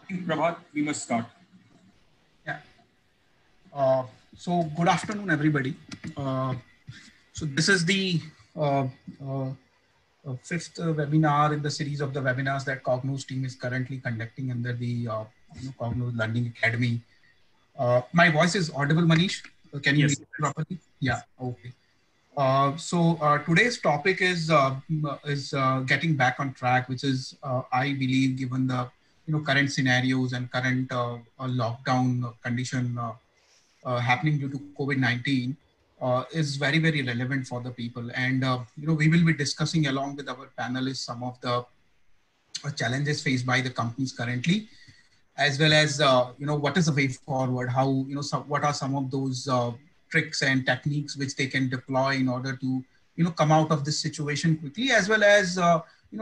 Prabhat, we must start. Yeah. Uh, so good afternoon, everybody. So this is the uh, uh, fifth webinar in the series of the webinars that Cognos team is currently conducting under the Cognos Learning Academy. My voice is audible, Manish. Can you hear Yes. me properly? Yeah. Okay. Today's topic is getting back on track, which is I believe, given the current scenarios and current lockdown condition happening due to COVID-19, is very relevant for the people. And we will be discussing along with our panelists some of the challenges faced by the companies currently, as well as what is the way forward, how what are some of those tricks and techniques which they can deploy in order to come out of this situation quickly, as well as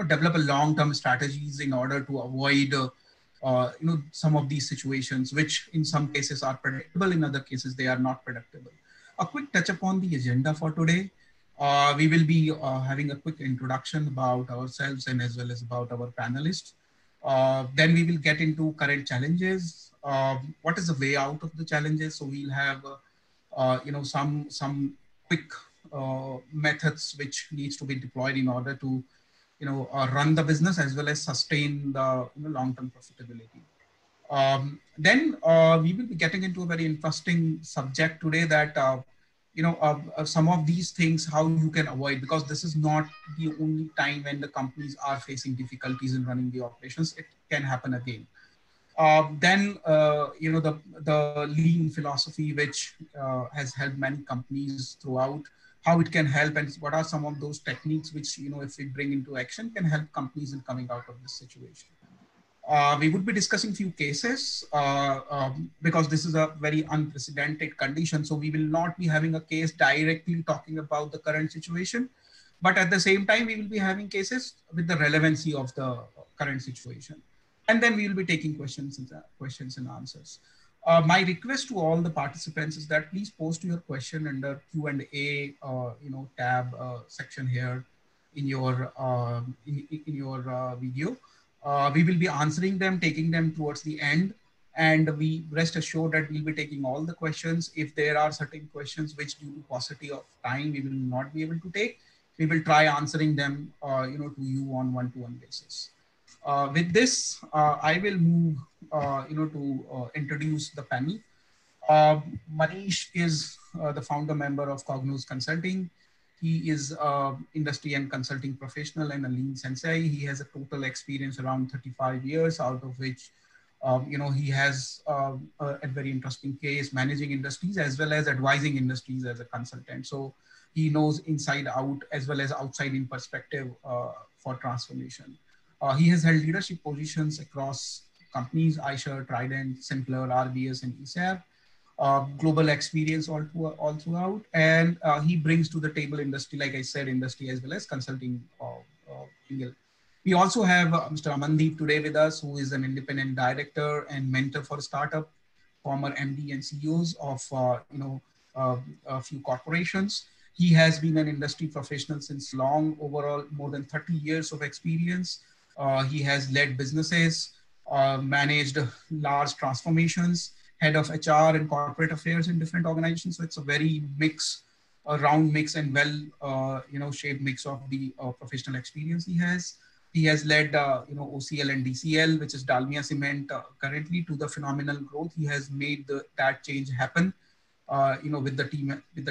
develop a long term strategies in order to avoid some of these situations, which in some cases are predictable, in other cases they are not predictable. A quick touch upon the agenda for today. We will be having a quick introduction about ourselves and as well as about our panelists. Then we will get into current challenges. What is the way out of the challenges? So we'll have some quick methods which needs to be deployed in order to run the business as well as sustain the long-term profitability. Then we will be getting into a very interesting subject today that some of these things how you can avoid, because this is not the only time when the companies are facing difficulties in running the operations. It can happen again. Then the lean philosophy, which has helped many companies throughout, how it can help, and what are some of those techniques which if we bring into action can help companies in coming out of this situation. We would be discussing few cases because this is a very unprecedented condition. So we will not be having a case directly talking about the current situation, but at the same time, we will be having cases with the relevancy of the current situation. And then we will be taking questions and answers. My request to all the participants is that please post your question under Q&A, tab section here in your video. We will be answering them, taking them towards the end, and we rest assured that we'll be taking all the questions. If there are certain questions which due to paucity of time we will not be able to take, we will try answering them to you on one-to-one basis. With this, I will move to introduce the panel. Manish is the founder member of Cognos Consulting. He is industry and consulting professional and a lean sensei. He has a total experience around 35 years, out of which he has a very interesting case managing industries as well as advising industries as a consultant. So he knows inside out as well as outside in perspective for transformation. He has held leadership positions across companies, Aisha, Trident, Simpler, RBS, and ESAB. Global experience all throughout, and he brings to the table industry, like I said, industry as well as consulting angle. We also have Mr. Amandeep today with us, who is an independent director and mentor for startup, former MD and CEOs of a few corporations. He has been an industry professional since long, overall more than 30 years of experience. He has led businesses, managed large transformations, head of HR and corporate affairs in different organizations. So it's a very a round mix and well, shaped mix of the professional experience he has. He has led, OCL and DCL, which is Dalmia Cement, currently to the phenomenal growth. He has made that change happen, with the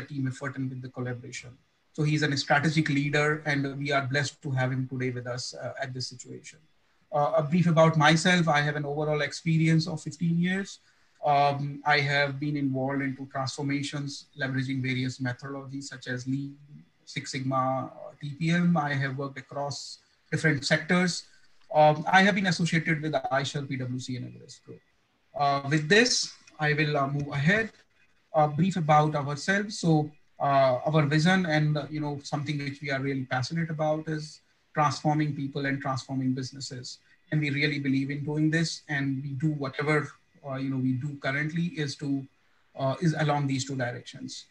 team effort and with the collaboration. So he's a strategic leader, and we are blessed to have him today with us at this situation. A brief about myself: I have an overall experience of 15 years. I have been involved into transformations, leveraging various methodologies such as Lean, Six Sigma, TPM. I have worked across different sectors. I have been associated with iShell, PwC, and Everest Group. With this, I will move ahead. A brief about ourselves. So, our vision and something which we are really passionate about is transforming people and transforming businesses. And we really believe in doing this. And we do whatever we do currently is along these two directions.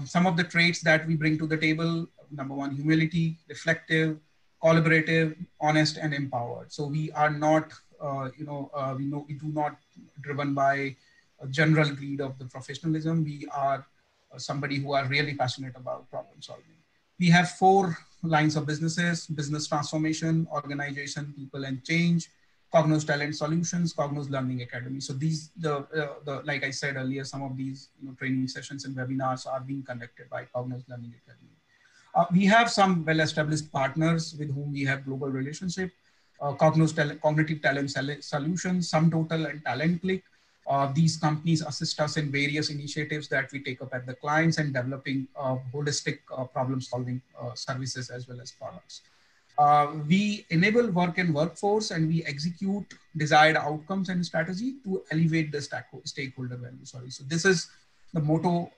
Some of the traits that we bring to the table: number one, humility, reflective, collaborative, honest, and empowered. So we are not, we do not driven by a general greed of the professionalism. We are somebody who are really passionate about problem solving. We have 4 lines of businesses: business transformation, organization, people, and change, Cognos Talent Solutions, Cognos Learning Academy. So these, like I said earlier, some of these training sessions and webinars are being conducted by Cognos Learning Academy. We have some well-established partners with whom we have global relationship. Cognitive Talent Solutions, SumTotal, and TalentClick. These companies assist us in various initiatives that we take up at the clients and developing holistic problem-solving services as well as products. We enable work and workforce, and we execute desired outcomes and strategy to elevate the stakeholder value. So this is the motto,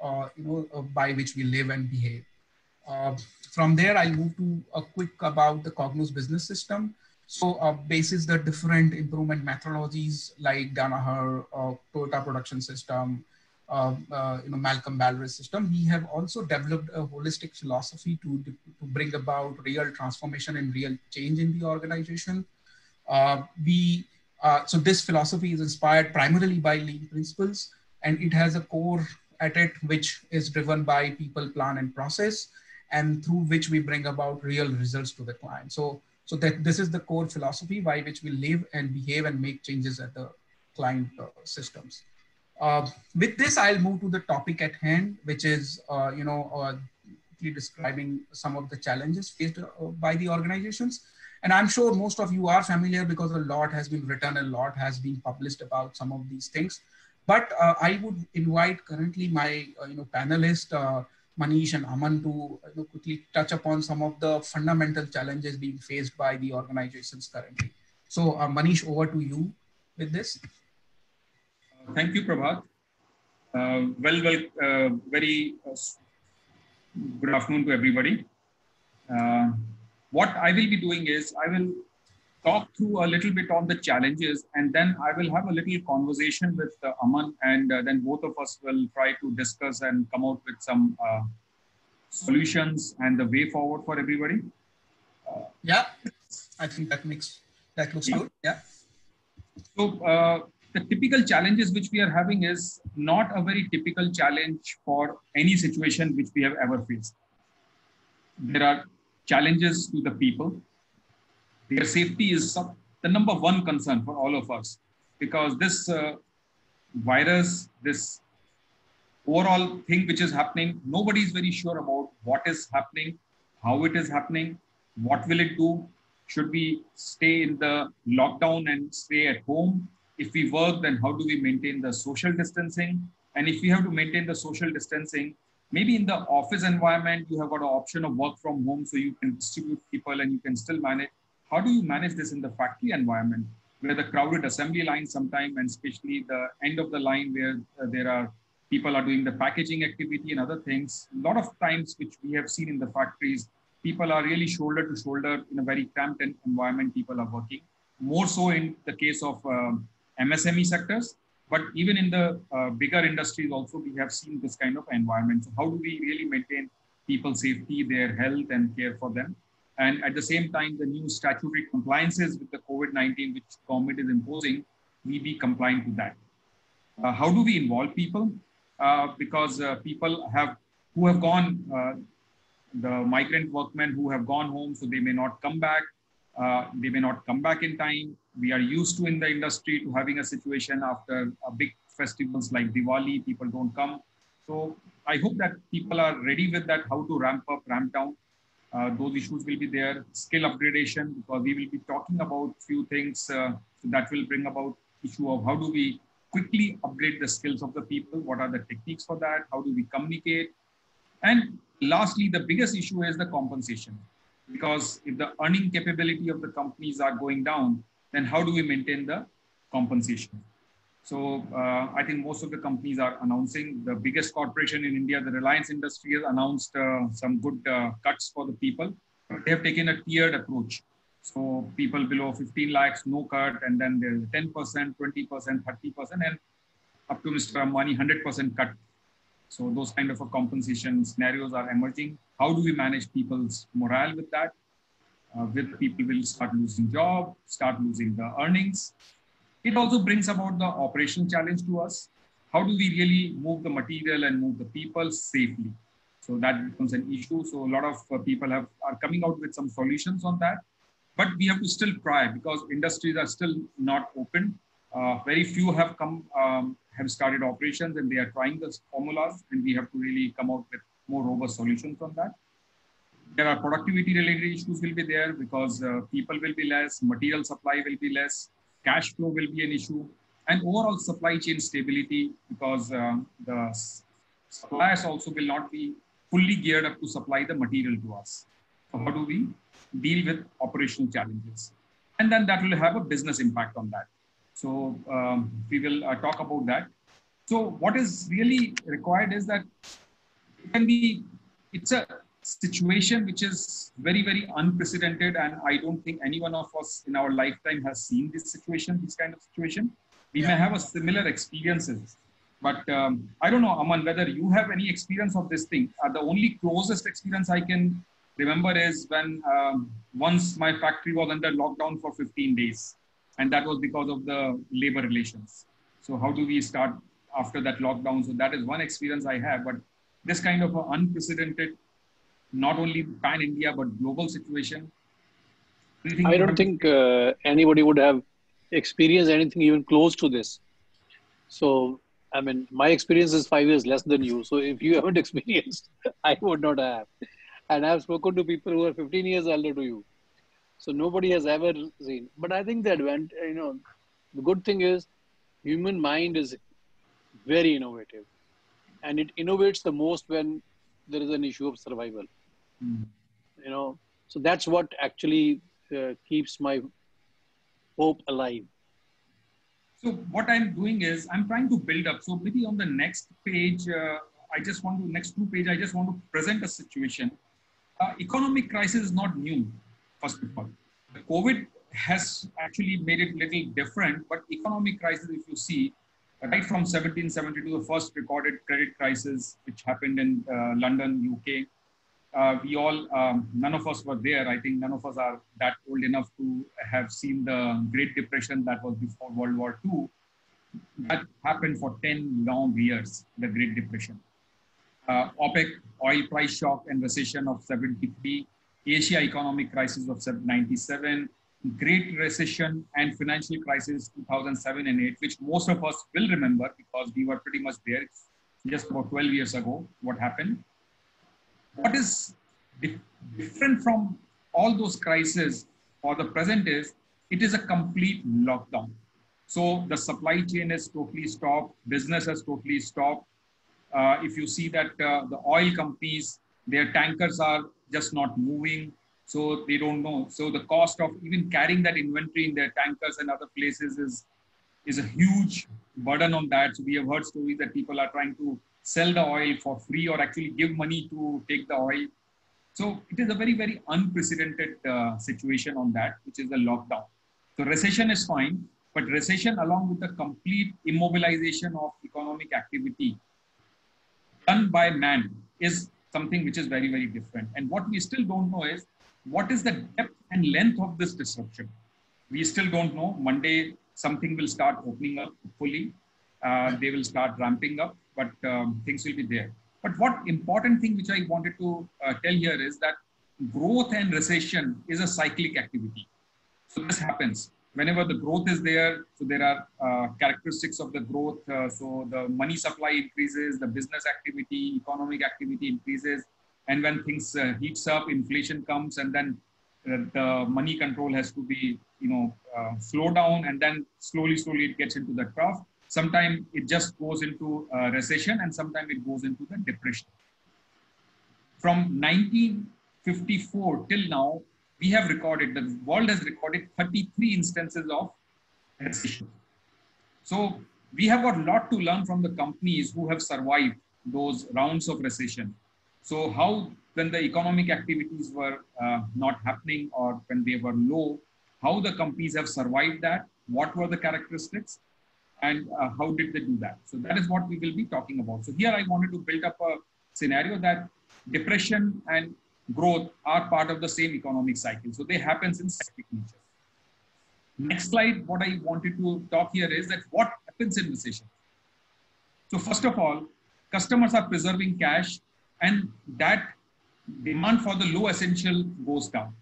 by which we live and behave. From there, I'll move to a quick about the Cognos business system. So basis the different improvement methodologies like Danaher, Toyota Production System, Malcolm Baldrige system, we have also developed a holistic philosophy to bring about real transformation and real change in the organization. So this philosophy is inspired primarily by Lean principles, and it has a core at it, which is driven by people, plan, and process, and through which we bring about real results to the client. So that this is the core philosophy by which we live and behave and make changes at the client systems. With this, I'll move to the topic at hand, which is, describing some of the challenges faced by the organizations. And I'm sure most of you are familiar because a lot has been written, a lot has been published about some of these things. But I would invite currently my panelists, Manish and Aman, to quickly touch upon some of the fundamental challenges being faced by the organizations currently. So Manish, over to you with this. Thank you, Prabhat. Very good afternoon to everybody. What I will be doing is I will talk through a little bit on the challenges, and then I will have a little conversation with Aman, and then both of us will try to discuss and come out with some solutions and the way forward for everybody. Yeah, I think that looks good. Yeah. So the typical challenges which we are having is not a very typical challenge for any situation which we have ever faced. There are challenges to the people. Their safety is the number one concern for all of us, because this virus, this overall thing which is happening, nobody is very sure about what is happening, how it is happening, what will it do. Should we stay in the lockdown and stay at home? If we work, then how do we maintain the social distancing? And if we have to maintain the social distancing, maybe in the office environment, you have got an option of work from home, so you can distribute people and you can still manage. How do you manage this in the factory environment, where the crowded assembly line sometime, and especially the end of the line where people are doing the packaging activity and other things. A lot of times, which we have seen in the factories, people are really shoulder to shoulder in a very cramped environment. People are working more so in the case of MSME sectors, but even in the bigger industries also, we have seen this kind of environment. So how do we really maintain people's safety, their health, and care for them? And at the same time, the new statutory compliances with the COVID-19, which government is imposing, we be compliant to that. How do we involve people? Because people who have gone, the migrant workmen who have gone home, so they may not come back. They may not come back in time. We are used to in the industry to having a situation after big festivals like Diwali, people don't come. So I hope that people are ready with that, how to ramp up, ramp down. Those issues will be there. Skill upgradation, because we will be talking about few things so that will bring about issue of how do we quickly upgrade the skills of the people? What are the techniques for that? How do we communicate? And lastly, the biggest issue is the compensation. Because if the earning capability of the companies are going down, then how do we maintain the compensation? So I think most of the companies are announcing. The biggest corporation in India, the Reliance Industries, has announced some good cuts for the people. They have taken a tiered approach. So people below 15 lakhs, no cut, and then there's 10%, 20%, 30%, and up to Mr. Ambani, 100% cut. So those kind of a compensation scenarios are emerging. How do we manage people's morale with that? with people will start losing job, start losing the earnings. It also brings about the operational challenge to us. How do we really move the material and move the people safely? So that becomes an issue. So a lot of people are coming out with some solutions on that, but we have to still try because industries are still not open. Very few have started operations and they are trying the formulas, and we have to really come out with more robust solutions on that. There are productivity related issues will be there because people will be less, material supply will be less, cash flow will be an issue, and overall supply chain stability because the suppliers also will not be fully geared up to supply the material to us. So how do we deal with operational challenges? And then that will have a business impact on that. So we will talk about that. So what is really required is that it's a situation which is very, very unprecedented. And I don't think any one of us in our lifetime has seen this kind of situation. We may have a similar experiences, but I don't know, Aman, whether you have any experience of this thing. The only closest experience I can remember is when once my factory was under lockdown for 15 days. And that was because of the labor relations. So how do we start after that lockdown? So that is one experience I have, but this kind of an unprecedented, not only pan-India, but global situation. I don't think anybody would have experienced anything even close to this. So, I mean, my experience is 5 years less than you. So if you haven't experienced, I would not have. And I've spoken to people who are 15 years older to you. So nobody has ever seen. But I think the good thing is human mind is very innovative. And it innovates the most when there is an issue of survival. So that's what actually keeps my hope alive. So what I'm doing is I'm trying to build up. So maybe on the next page, next 2 pages, I just want to present a situation. Economic crisis is not new, first of all. The COVID has actually made it a little different, but economic crisis, if you see, right from 1772, the first recorded credit crisis, which happened in London, UK. None of us were there. I think none of us are that old enough to have seen the Great Depression that was before World War II. That happened for 10 long years, the Great Depression. OPEC, oil price shock and recession of 73, Asia economic crisis of 97, Great Recession and financial crisis 2007 and 8, which most of us will remember because we were pretty much there. It's just about 12 years ago, what happened. What is different from all those crises for the present is, it is a complete lockdown. So the supply chain is totally stopped, business has totally stopped. If you see that the oil companies, their tankers are just not moving, so they don't know. So the cost of even carrying that inventory in their tankers and other places is a huge burden on that. So we have heard stories that people are trying to sell the oil for free or actually give money to take the oil. So it is a very, very unprecedented situation on that, which is the lockdown. So recession is fine, but recession along with the complete immobilization of economic activity done by man is something which is very, very different. And what we still don't know is, what is the depth and length of this disruption? We still don't know. Monday, something will start opening up fully. They will start ramping up, but things will be there. But what important thing which I wanted to tell here is that growth and recession is a cyclic activity. So this happens. Whenever the growth is there, so there are characteristics of the growth. So the money supply increases, the business activity, economic activity increases. And when things heats up, inflation comes, and then the money control has to be, slow down, and then slowly it gets into the trough. Sometimes it just goes into recession, and sometimes it goes into the depression. From 1954 till now, the world has recorded 33 instances of recession. So we have got a lot to learn from the companies who have survived those rounds of recession. So how, when the economic activities were not happening or when they were low, how the companies have survived that, what were the characteristics, and how did they do that? So that is what we will be talking about. So here I wanted to build up a scenario that depression and growth are part of the same economic cycle. So they happens in cyclic nature. Next slide, what I wanted to talk here is that what happens in recession. So first of all, customers are preserving cash and that demand for the low essential goes down.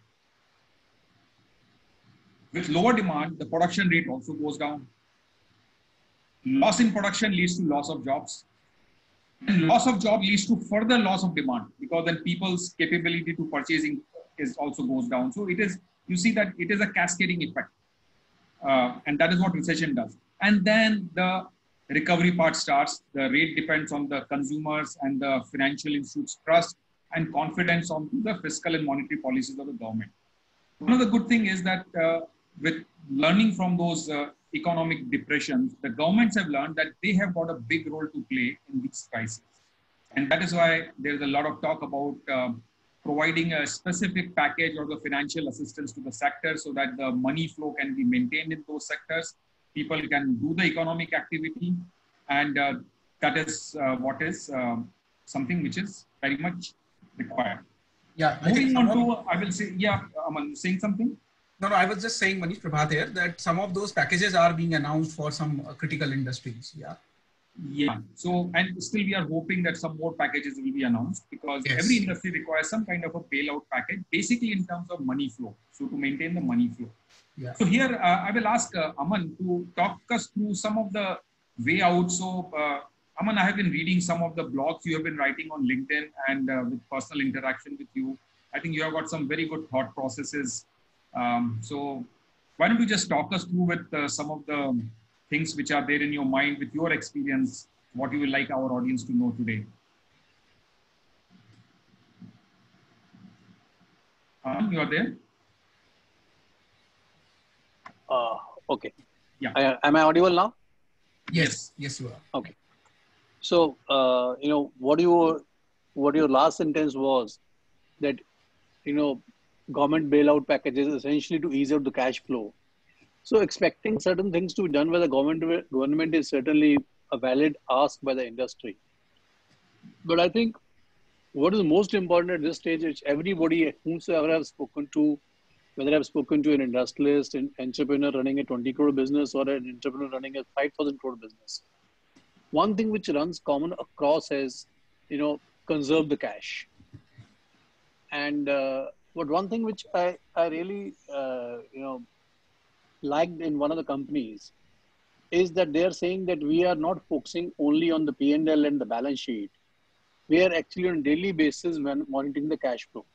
With lower demand, the production rate also goes down. Loss in production leads to loss of jobs. And loss of job leads to further loss of demand because then people's capability to purchasing is also goes down. So it is, you see that it is a cascading effect. And that is what recession does. And then the recovery part starts. The rate depends on the consumers and the financial institutes' trust and confidence on the fiscal and monetary policies of the government. One of the good things is that with learning from those economic depressions, the governments have learned that they have got a big role to play in these crises. And that is why there's a lot of talk about providing a specific package or the financial assistance to the sector so that the money flow can be maintained in those sectors. People can do the economic activity. And that is what is something which is very much required. Yeah. Moving on to, I will say, yeah, Aman, saying something? No, I was just saying, Manish Prabhat here, that some of those packages are being announced for some critical industries. Yeah. Yeah. So, and still we are hoping that some more packages will be announced because every industry requires some kind of a bailout package, basically in terms of money flow. So to maintain the money flow. Yeah. So here I will ask Aman to talk us through some of the way out. So Aman, I have been reading some of the blogs you have been writing on LinkedIn and with personal interaction with you. I think you have got some very good thought processes. So why don't you just talk us through with some of the things which are there in your mind with your experience, what you would like our audience to know today. You are there? Okay. Yeah. Am I audible now? Yes. Yes, you are. Okay. So, you know, what your last sentence was that, you know, government bailout packages essentially to ease out the cash flow. So expecting certain things to be done by the government is certainly a valid ask by the industry. But I think what is most important at this stage is everybody whomsoever I've spoken to, whether I've spoken to an industrialist, an entrepreneur running a 20 crore business or an entrepreneur running a 5,000 crore business, one thing which runs common across is, you know, conserve the cash. And but one thing which I really, you know, liked in one of the companies is that they are saying that we are not focusing only on the P&L and the balance sheet. We are actually on a daily basis monitoring the cash flow.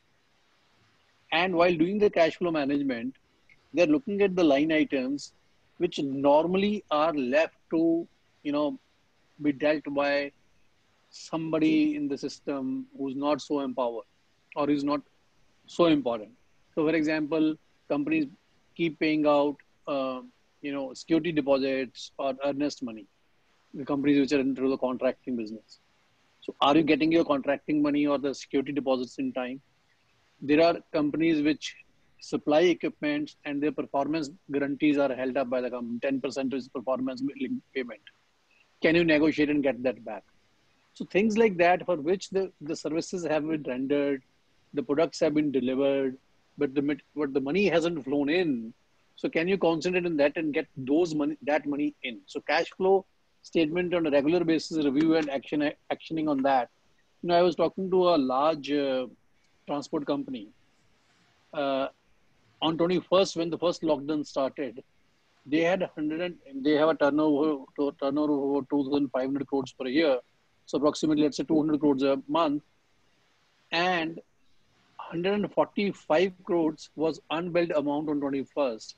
And while doing the cash flow management, they're looking at the line items which normally are left to, you know, be dealt by somebody in the system who's not so empowered or is not so important. So for example, companies keep paying out, you know, security deposits or earnest money, the companies which are into the contracting business. So are you getting your contracting money or the security deposits in time? There are companies which supply equipment and their performance guarantees are held up by the company. 10% is performance payment. Can you negotiate and get that back? So things like that for which the services have been rendered, the products have been delivered, but the money hasn't flown in. So can you concentrate on that and get that money in? So cash flow statement on a regular basis, review and actioning on that. You know, I was talking to a large transport company on 21st when the first lockdown started. They had they have a turnover over 2,500 crores per year. So approximately, let's say 200 crores a month, and 145 crores was unbilled amount on 21st.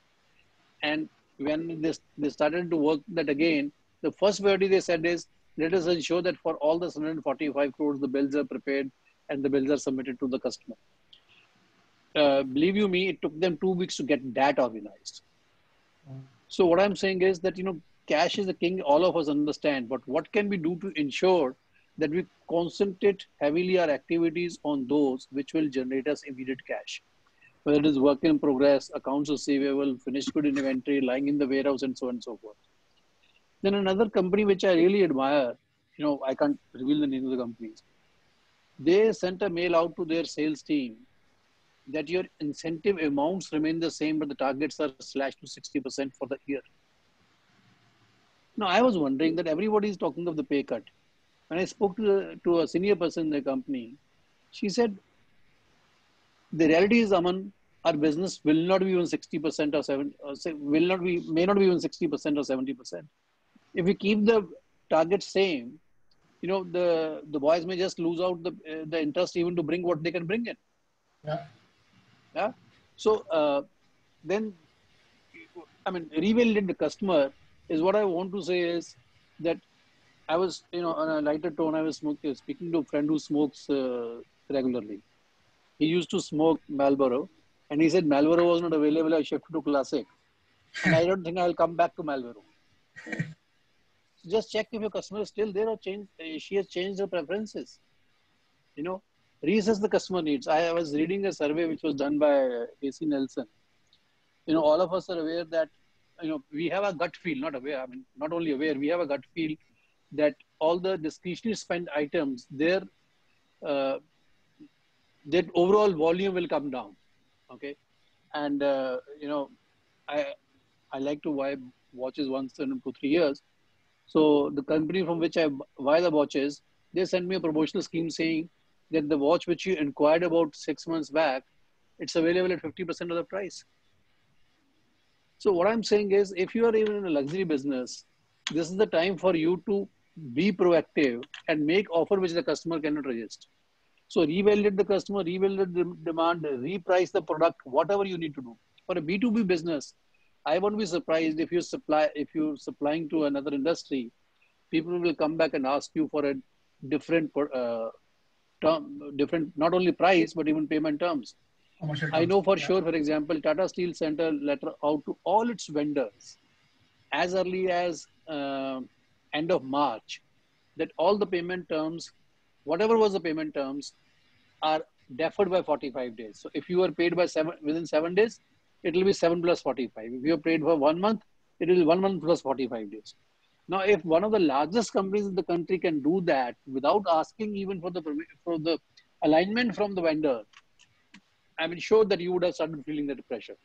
And when they started to work that again, the first priority they said is, let us ensure that for all this 145 crores, the bills are prepared and the bills are submitted to the customer. Believe you me, it took them 2 weeks to get that organized. So what I'm saying is that, you know, cash is the king, all of us understand, but what can we do to ensure that we concentrate heavily our activities on those which will generate us immediate cash, whether it is work in progress, accounts receivable, finished good inventory, lying in the warehouse, and so on and so forth. Then another company which I really admire, you know, I can't reveal the name of the companies. They sent a mail out to their sales team that your incentive amounts remain the same, but the targets are slashed to 60% for the year. Now, I was wondering that everybody is talking of the pay cut. When I spoke to a senior person in the company, she said, the reality is, Aman, our business will not be even 60% or 7, may not be even 60% or 70%. If we keep the target same, the boys may just lose out the interest even to bring what they can bring in. Yeah. Yeah. So then, I mean, revalidate the customer is what I want to say is that I was, on a lighter tone, I was speaking to a friend who smokes regularly. He used to smoke Marlboro, and he said Marlboro was not available. I shifted to Classic, and I don't think I'll come back to Marlboro. So just check if your customer is still there or she has changed her preferences. Reassess the customer needs. I was reading a survey which was done by AC Nelson. All of us are aware that we have a gut feel, not aware. I mean, not only aware, we have a gut feel that all the discretionary spend items, uh, that overall volume will come down. Okay, and I like to buy watches once in 2-3 years. So the company from which I buy the watches, they send me a promotional scheme saying that the watch which you inquired about 6 months back, it's available at 50% of the price. So what I'm saying is, if you are even in a luxury business, this is the time for you to be proactive and make offer which the customer cannot resist. So revalidate the customer, revalidate the demand, reprice the product, whatever you need to do. For a B2B business, I won't be surprised if you're supplying to another industry, people will come back and ask you for a different different, not only price, but even payment terms. I know for sure, for example, Tata Steel sent a letter out to all its vendors as early as end of March, that all the payment terms, whatever was the payment terms, are deferred by 45 days. So if you are paid within 7 days, it will be 7 plus 45. If you are paid for 1 month, it will be 1 month plus 45 days. Now, if one of the largest companies in the country can do that without asking even for the alignment from the vendor, I'm sure that you would have started feeling that pressure.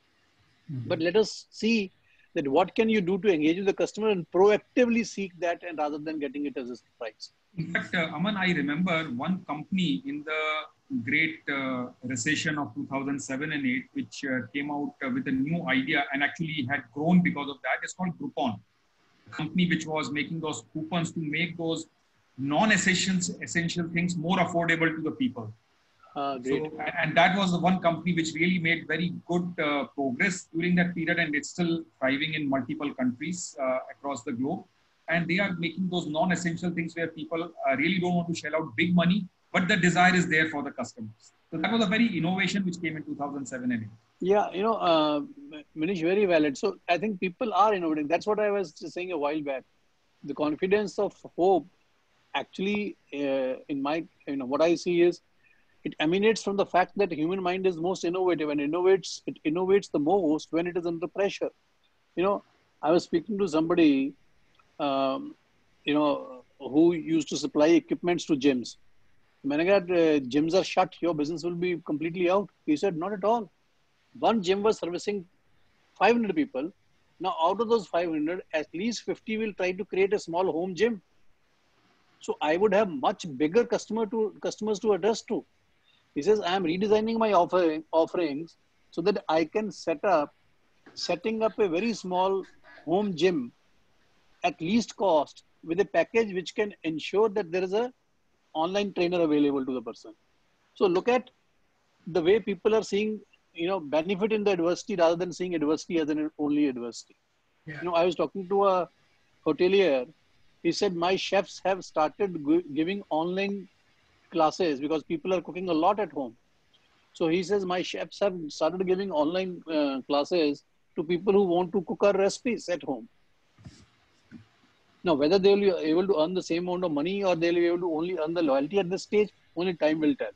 Mm-hmm. But let us see that what can you do to engage with the customer and proactively seek that, and rather than getting it as a surprise. In fact, Aman, I remember one company in the great recession of 2007 and 8, which came out with a new idea and actually had grown because of that. It's called Groupon, a company which was making those coupons to make those non-essential things more affordable to the people. And that was the one company which really made very good progress during that period, and it's still thriving in multiple countries across the globe. And they are making those non-essential things where people really don't want to shell out big money, but the desire is there for the customers. So that was a very innovation which came in 2007 and 8. Yeah, Manish, very valid. So I think people are innovating. That's what I was saying a while back. The confidence of hope, actually, in my, what I see is, it emanates from the fact that the human mind is most innovative, and it innovates the most when it is under pressure. I was speaking to somebody, who used to supply equipments to gyms. When I got gyms are shut, your business will be completely out. He said, not at all. One gym was servicing 500 people. Now, out of those 500, at least 50 will try to create a small home gym. So I would have much bigger customers to address to. He says, I am redesigning my offerings so that I can setting up a very small home gym at least cost with a package which can ensure that there is a online trainer available to the person. So look at the way people are seeing, benefit in the adversity rather than seeing adversity as an only adversity. Yeah. I was talking to a hotelier. He said, my chefs have started giving online classes because people are cooking a lot at home. So he says, my chefs have started giving online classes to people who want to cook our recipes at home. Now, whether they will be able to earn the same amount of money or they will be able to only earn the loyalty at this stage, only time will tell.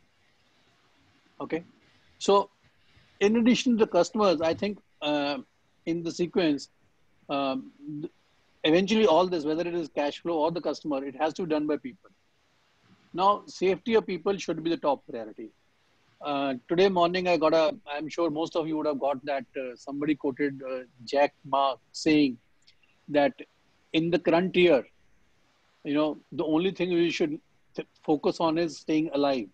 Okay. So in addition to the customers, I think in the sequence, eventually all this, whether it is cash flow or the customer, it has to be done by people. Now, safety of people should be the top priority. Today morning, I'm sure most of you would have got that somebody quoted Jack Ma saying that in the current year, the only thing we should focus on is staying alive.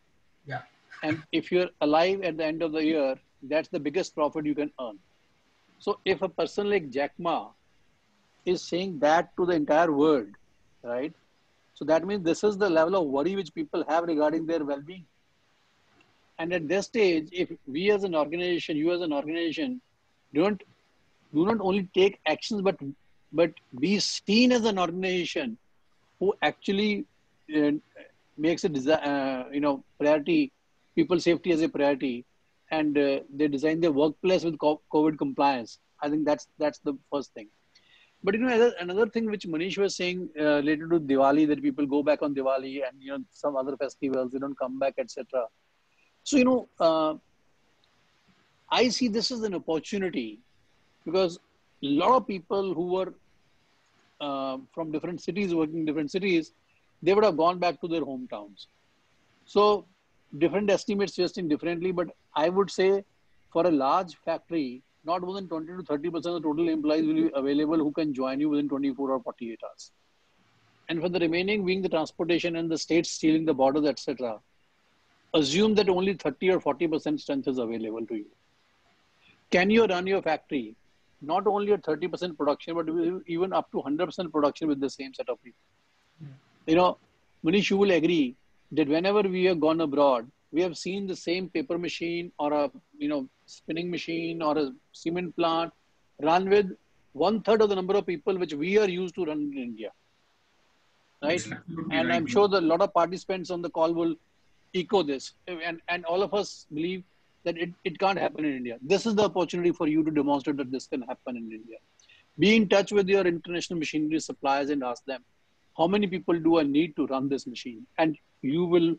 Yeah. And if you're alive at the end of the year, that's the biggest profit you can earn. So if a person like Jack Ma is saying that to the entire world, right? So that means this is the level of worry which people have regarding their well-being. And at this stage, if we as an organization, you as an organization, don't do not only take actions, but be seen as an organization who actually uh, makes a priority, people safety as a priority, and they design their workplace with COVID compliance. I think that's the first thing. But another thing which Manish was saying related to Diwali, that people go back on Diwali and some other festivals, they don't come back, etc. So I see this as an opportunity because a lot of people who were from different cities, working in different cities, they would have gone back to their hometowns. So different estimates suggesting differently, but I would say for a large factory, not more than 20 to 30% of the total employees will be available who can join you within 24 or 48 hours. And for the remaining being the transportation and the states stealing the borders, etc., assume that only 30 or 40% strength is available to you. Can you run your factory not only at 30% production, but even up to 100% production with the same set of people? Manish, you will agree that whenever we have gone abroad, we have seen the same paper machine or a spinning machine or a cement plant run with 1/3 of the number of people which we are used to run in India. Right? And I'm sure that a lot of participants on the call will echo this. And all of us believe that it can't happen in India. This is the opportunity for you to demonstrate that this can happen in India. Be in touch with your international machinery suppliers and ask them, how many people do I need to run this machine? And you will,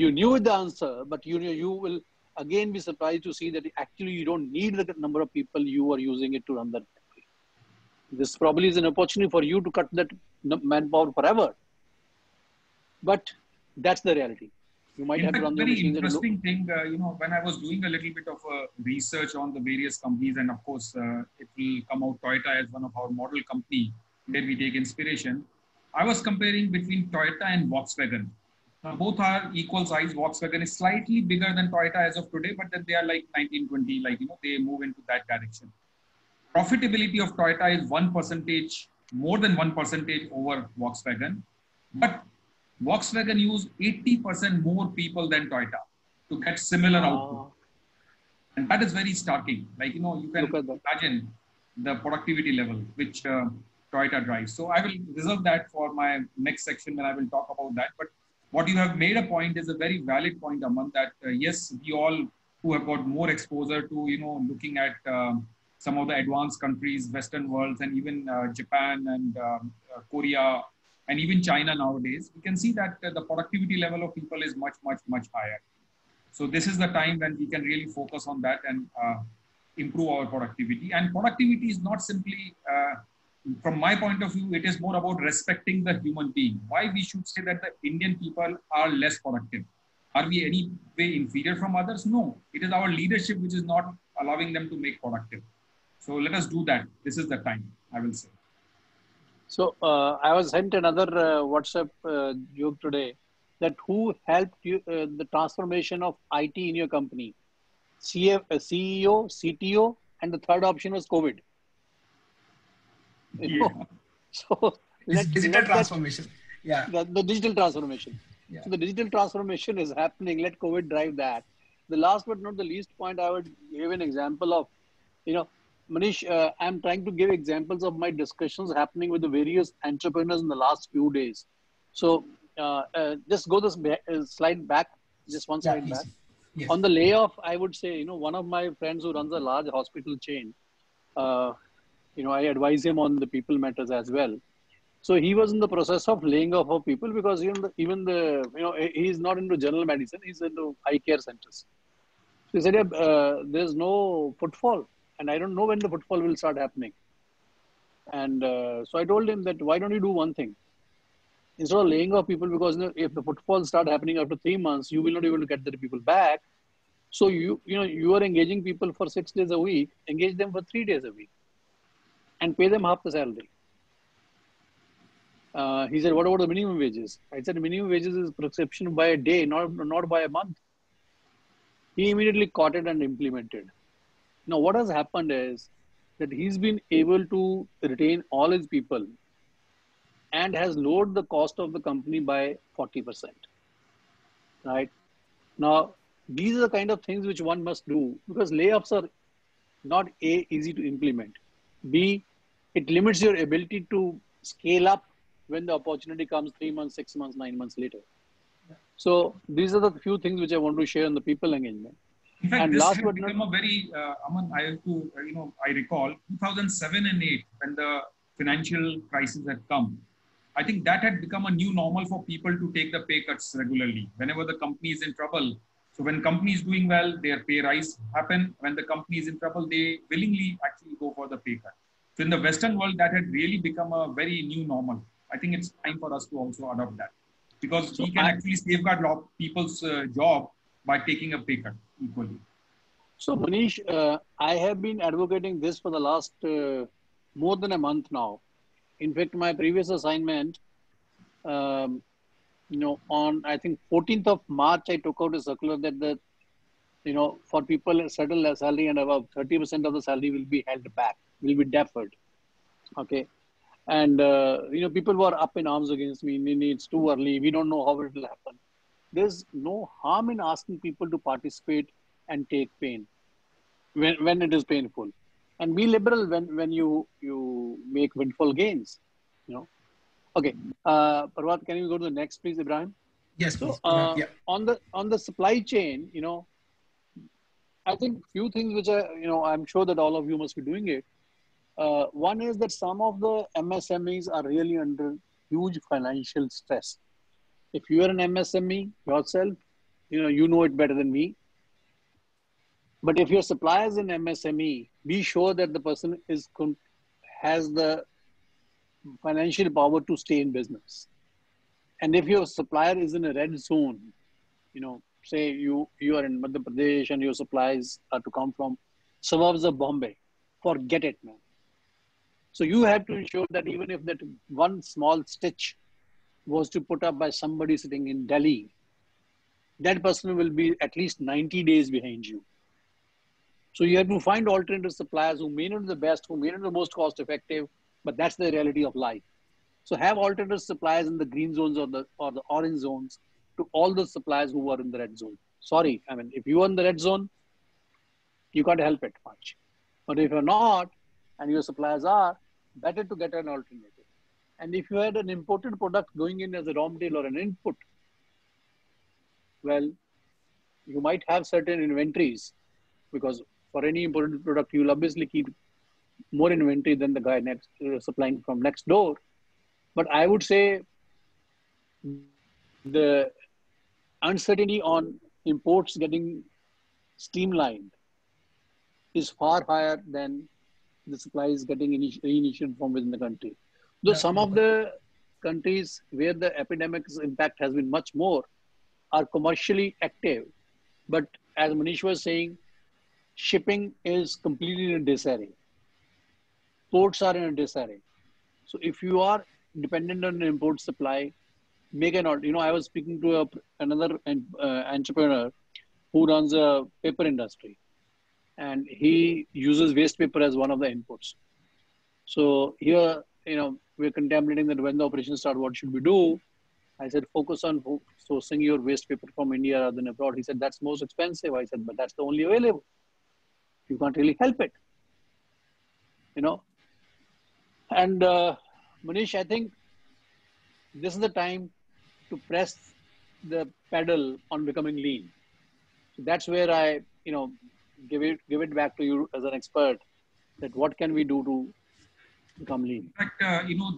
you knew the answer, but you will again be surprised to see that actually you don't need the number of people you are using it to run that factory. This probably is an opportunity for you to cut that manpower forever. But that's the reality. You might have to run the very machines. Interesting thing, when I was doing a little bit of research on the various companies, and of course, it will come out Toyota as one of our model company where we take inspiration. I was comparing between Toyota and Volkswagen. Now, both are equal size. Volkswagen is slightly bigger than Toyota as of today, but then they are like 1920, they move into that direction. Profitability of Toyota is 1%, more than 1% over Volkswagen. But Volkswagen use 80% more people than Toyota to get similar output. And that is very startling. You can imagine the productivity level which Toyota drives. So I will reserve that for my next section when I will talk about that. But what you have made a point is a very valid point, Aman, that yes, we all who have got more exposure to, looking at some of the advanced countries, Western worlds, and even Japan and Korea, and even China nowadays, we can see that the productivity level of people is much, much, much higher. So this is the time when we can really focus on that and improve our productivity. And productivity is not simply, from my point of view, it is more about respecting the human being. Why we should say that the Indian people are less productive? Are we any way inferior from others? No, it is our leadership which is not allowing them to make productive. So let us do that. This is the time, I will say. So I was sent another WhatsApp joke today that who helped you the transformation of IT in your company? CEO, CTO, and the third option was COVID. So digital transformation. Yeah. The digital transformation. Yeah. So the digital transformation is happening. Let COVID drive that. The last but not the least point, I would give an example of, Manish, I'm trying to give examples of my discussions happening with the various entrepreneurs in the last few days. So just go this slide back, just one slide back. Yes. On the layoff, I would say, one of my friends who runs a large hospital chain, I advise him on the people matters as well. So he was in the process of laying off of people because he's not into general medicine, he's into eye care centers. So he said, there's no footfall. And I don't know when the footfall will start happening. And so I told him that, why don't you do one thing? instead of laying off people, because if the footfalls start happening after 3 months, you will not be able to get the people back. So you are engaging people for 6 days a week, engage them for 3 days a week and pay them half the salary. He said, what about the minimum wages? I said, minimum wages is prescription by a day, not by a month. He immediately caught it and implemented. Now, what has happened is that he's been able to retain all his people and has lowered the cost of the company by 40%. Right? Now, these are the kind of things which one must do, because layoffs are not A, easy to implement. B, it limits your ability to scale up when the opportunity comes 3 months, 6 months, 9 months later. So these are the few things which I want to share on the people engagement. In fact, and this has become a very, Aman, I have to, I recall 2007 and 8 when the financial crisis had come. I think that had become a new normal for people to take the pay cuts regularly. Whenever the company is in trouble, so when company is doing well, their pay rise happen. When the company is in trouble, they willingly actually go for the pay cut. So in the Western world, that had really become a very new normal. I think it's time for us to also adopt that, because we can actually safeguard people's job by taking a pay cut equally. So Manish, I have been advocating this for the last more than a month now. In fact, my previous assignment, on I think 14th of March, I took out a circular that for people settled salary and above, 30% of the salary will be held back, will be deferred. Okay. And, people were up in arms against me. It's too early. We don't know how it will happen. There's no harm in asking people to participate and take pain when it is painful. And be liberal when you make windfall gains, Okay. Parvat, can you go to the next, please, Ibrahim? Yes, so, please. Yeah. On the supply chain, I think few things which I'm sure that all of you must be doing it. One is that some of the MSMEs are really under huge financial stress. If you are an MSME yourself, you know it better than me. But if your supplier is an MSME, be sure that the person has the financial power to stay in business. And if your supplier is in a red zone, say you are in Madhya Pradesh and your supplies are to come from suburbs of Bombay, forget it, man. So you have to ensure that even if that one small stitch was to put up by somebody sitting in Delhi, that person will be at least 90 days behind you. So you have to find alternative suppliers who may not be the best, who may not be the most cost effective, but that's the reality of life. So have alternative suppliers in the green zones or the orange zones to all the suppliers who are in the red zone. Sorry, if you are in the red zone, you can't help it much. But if you're not, and your suppliers are, better to get an alternative. And if you had an imported product going in as a raw material or an input, well, you might have certain inventories, because for any imported product, you'll obviously keep more inventory than the guy supplying from next door. But I would say the uncertainty on imports getting streamlined is far higher than the supplies getting reinitiated from within the country. Though some of the countries where the epidemic's impact has been much more are commercially active. But as Manish was saying, shipping is completely in disarray. Ports are in a disarray. So if you are dependent on an import supply, make an order. I was speaking to another entrepreneur who runs a paper industry, and he uses waste paper as one of the inputs. So here, we're contemplating that when the operations start, what should we do? I said, focus on sourcing your waste paper from India rather than abroad. He said, that's most expensive. I said, but that's the only available. You can't really help it, And Manish, I think this is the time to press the pedal on becoming lean. So that's where I, give it back to you as an expert, that what can we do to become lean? In fact,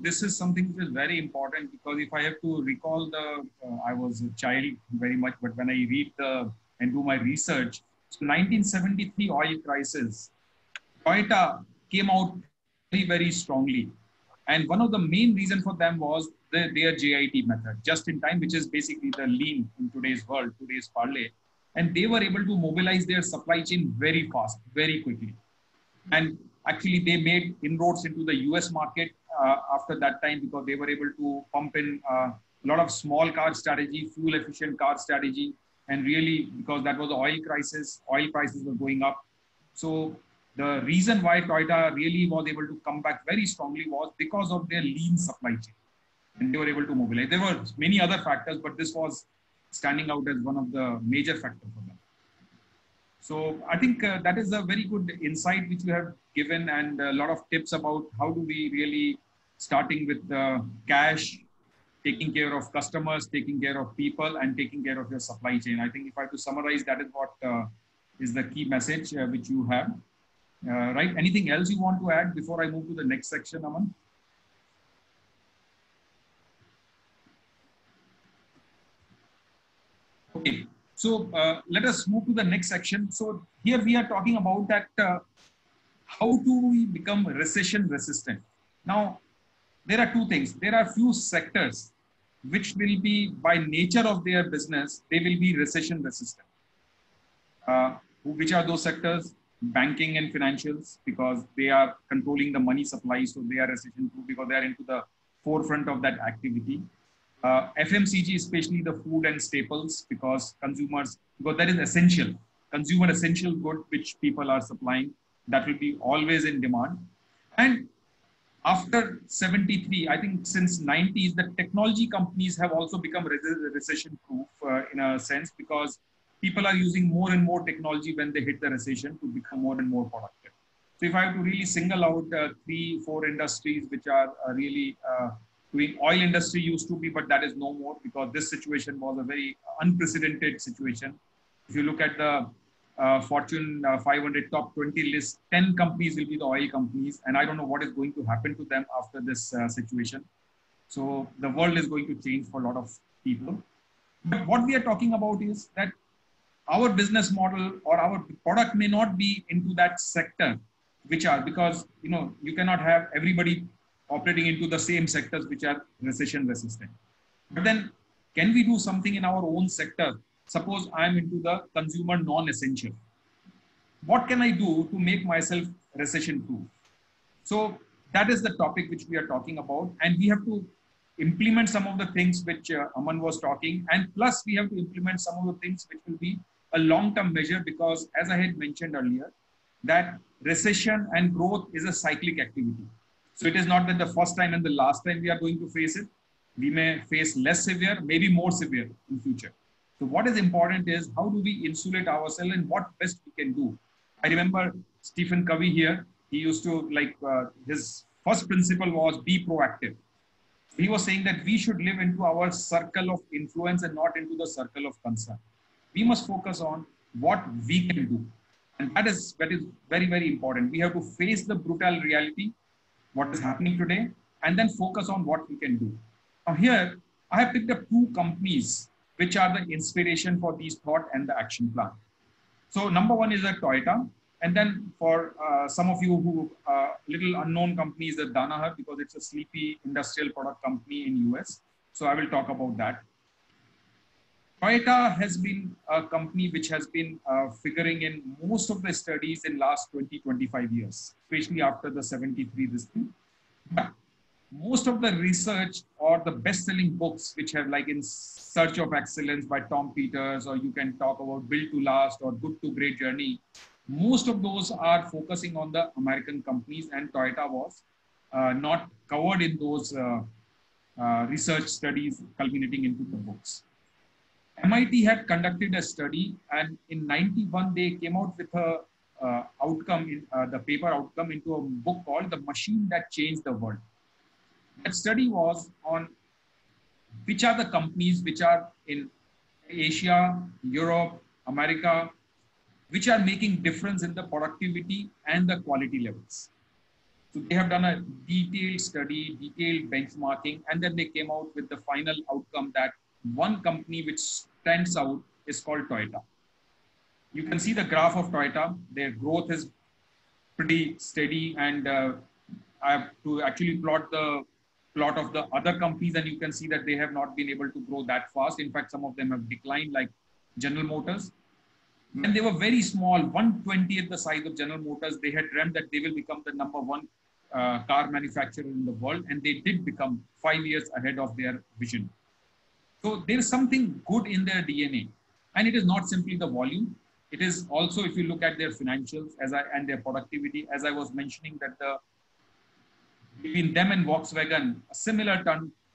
this is something which is very important, because if I have to recall I was a child very much, but when I read and do my research, so 1973 oil crisis, Toyota came out very, very strongly. And one of the main reasons for them was their JIT method, just in time, which is basically the lean in today's world, today's parlay. And they were able to mobilize their supply chain very fast, very quickly. And actually, they made inroads into the US market after that time because they were able to pump in a lot of small car strategy, fuel efficient car strategy. And really, because that was the oil crisis, oil prices were going up. So the reason why Toyota really was able to come back very strongly was because of their lean supply chain. And they were able to mobilize. There were many other factors, but this was standing out as one of the major factors for them. So I think that is a very good insight which you have given, and a lot of tips about how do we really, starting with cash, taking care of customers, taking care of people, and taking care of your supply chain. I think if I have to summarize, that is what is the key message which you have. Right? Anything else you want to add before I move to the next section, Aman? Okay. So let us move to the next section. So here we are talking about that how do we become recession resistant? Now, there are two things. There are few sectors which will be, by nature of their business, they will be recession resistant. Which are those sectors? Banking and financials, because they are controlling the money supply, so they are recession proof because they are into the forefront of that activity. FMCG, especially the food and staples, because consumers, because that is essential, consumer essential good which people are supplying, that will be always in demand. And after 73, I think since 90s, the technology companies have also become recession proof in a sense, because people are using more and more technology when they hit the recession to become more and more productive. So if I have to really single out 3-4 industries which are really doing, oil industry used to be, but that is no more because this situation was a very unprecedented situation. If you look at the Fortune 500 top 20 list, 10 companies will be the oil companies. And I don't know what is going to happen to them after this situation. So the world is going to change for a lot of people. But what we are talking about is that our business model or our product may not be into that sector, which are, because you cannot have everybody operating into the same sectors which are recession resistant. But then, can we do something in our own sector? Suppose I'm into the consumer non-essential. What can I do to make myself recession proof? So that is the topic which we are talking about, and we have to implement some of the things which Aman was talking, and plus we have to implement some of the things which will be a long-term measure, because as I had mentioned earlier, that recession and growth is a cyclic activity. So it is not that the first time and the last time we are going to face it. We may face less severe, maybe more severe in future. So what is important is how do we insulate ourselves and what best we can do. I remember Stephen Covey here, he used to his first principle was be proactive. He was saying that we should live into our circle of influence and not into the circle of concern. We must focus on what we can do. And that is very, very important. We have to face the brutal reality, what is happening today, and then focus on what we can do. Now here, I have picked up 2 companies which are the inspiration for these thought and the action plan. So number one is a Toyota. And then for some of you who little unknown company is the Danaher, because it's a sleepy industrial product company in US. So I will talk about that. Toyota has been a company which has been figuring in most of the studies in last 20-25 years, especially after the 73 this thing. But most of the research or the best-selling books which have like In Search of Excellence by Tom Peters, or you can talk about Built to Last or Good to Great Journey, most of those are focusing on the American companies, and Toyota was not covered in those research studies culminating into the books. MIT had conducted a study, and in 91 they came out with a outcome, the paper outcome, into a book called The Machine That Changed the World. That study was on which are the companies which are in Asia, Europe, America, which are making difference in the productivity and the quality levels. So they have done a detailed study, detailed benchmarking, and then they came out with the final outcome that one company which stands out is called Toyota. You can see the graph of Toyota. Their growth is pretty steady, and I have to actually plot the plot of the other companies, and you can see that they have not been able to grow that fast. In fact, some of them have declined, like General Motors. When they were very small, 1/20th the size of General Motors, they had dreamt that they will become the number one car manufacturer in the world, and they did become 5 years ahead of their vision. So there is something good in their DNA, and it is not simply the volume. It is also, if you look at their financials and their productivity, as I was mentioning, that between them and Volkswagen, a similar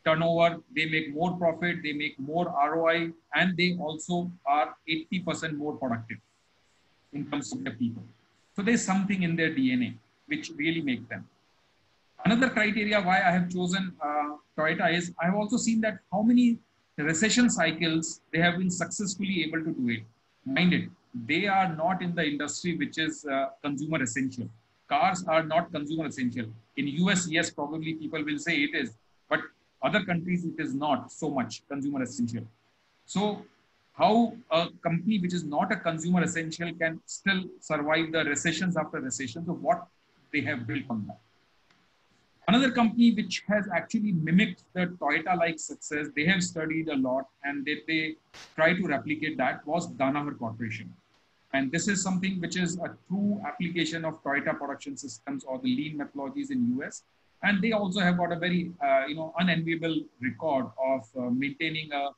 turnover, they make more profit, they make more ROI, and they also are 80% more productive in terms of their people. So there's something in their DNA which really makes them. Another criteria why I have chosen Toyota is I have also seen that how many recession cycles they have been successfully able to do it. Mind it, they are not in the industry which is consumer essential. Cars are not consumer essential. In US, yes, probably people will say it is, but other countries it is not so much consumer essential. So how a company which is not a consumer essential can still survive the recessions after recessions of what they have built on that. Another company which has actually mimicked the Toyota-like success, they have studied a lot and they try to replicate that, was Danaher Corporation. And this is something which is a true application of Toyota production systems or the lean methodologies in US. And they also have got a very unenviable record of maintaining a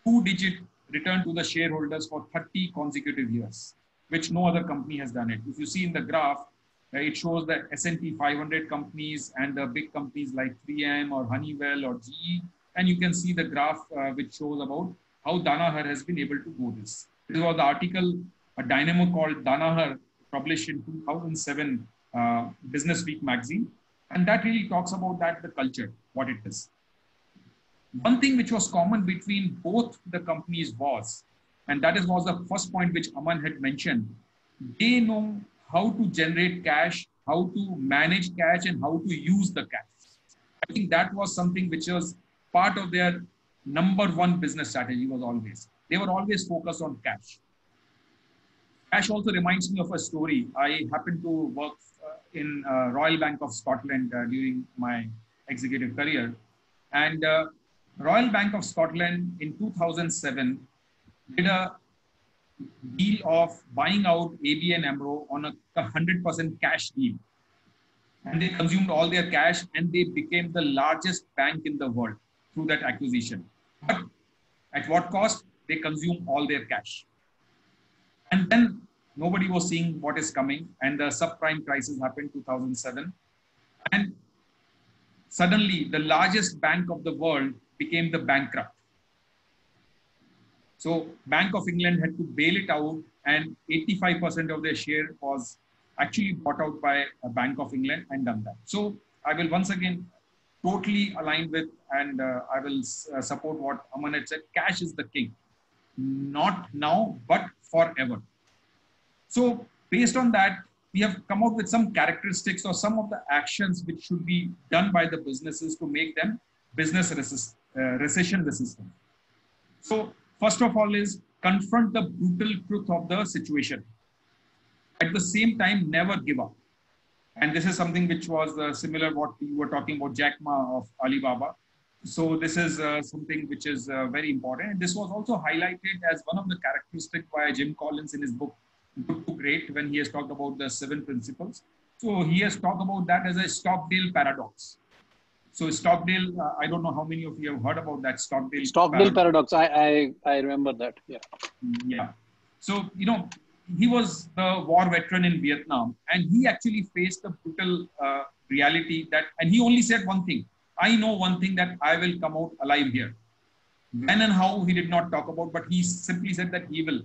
2-digit return to the shareholders for 30 consecutive years, which no other company has done it. If you see in the graph, it shows the S&P 500 companies and the big companies like 3M or Honeywell or GE. And you can see the graph which shows about how Danaher has been able to do this. This was the article, a dynamo called Danaher, published in 2007 Business Week magazine. And that really talks about that, the culture, what it is. One thing which was common between both the companies was, and that was the first point which Aman had mentioned, they know how to generate cash, how to manage cash, and how to use the cash. I think that was something which was part of their number one business strategy was always. They were always focused on cash. Cash also reminds me of a story. I happened to work in Royal Bank of Scotland during my executive career. And Royal Bank of Scotland in 2007 did a deal of buying out ABN AMRO on a 100% cash deal. And they consumed all their cash and they became the largest bank in the world through that acquisition. But at what cost? They consumed all their cash. And then nobody was seeing what is coming, and the subprime crisis happened in 2007. And suddenly the largest bank of the world became the bankrupt. So Bank of England had to bail it out, and 85% of their share was actually bought out by a Bank of England and done that. So I will once again totally align with, and I will support what Aman had said. Cash is the king, not now, but forever. So based on that, we have come up with some characteristics or some of the actions which should be done by the businesses to make them recession resistant. So first of all is confront the brutal truth of the situation. At the same time, never give up. And this is something which was similar what you were talking about, Jack Ma of Alibaba. So this is something which is very important. And this was also highlighted as one of the characteristics by Jim Collins in his book, Good to Great, when he has talked about the 7 principles. So he has talked about that as a Stockdale paradox. So Stockdale, I don't know how many of you have heard about that Stockdale paradox. I remember that. Yeah. Yeah. So, he was the war veteran in Vietnam, and he actually faced the brutal reality that, and he only said one thing: I know one thing, that I will come out alive here. When and how he did not talk about, but he simply said that he will.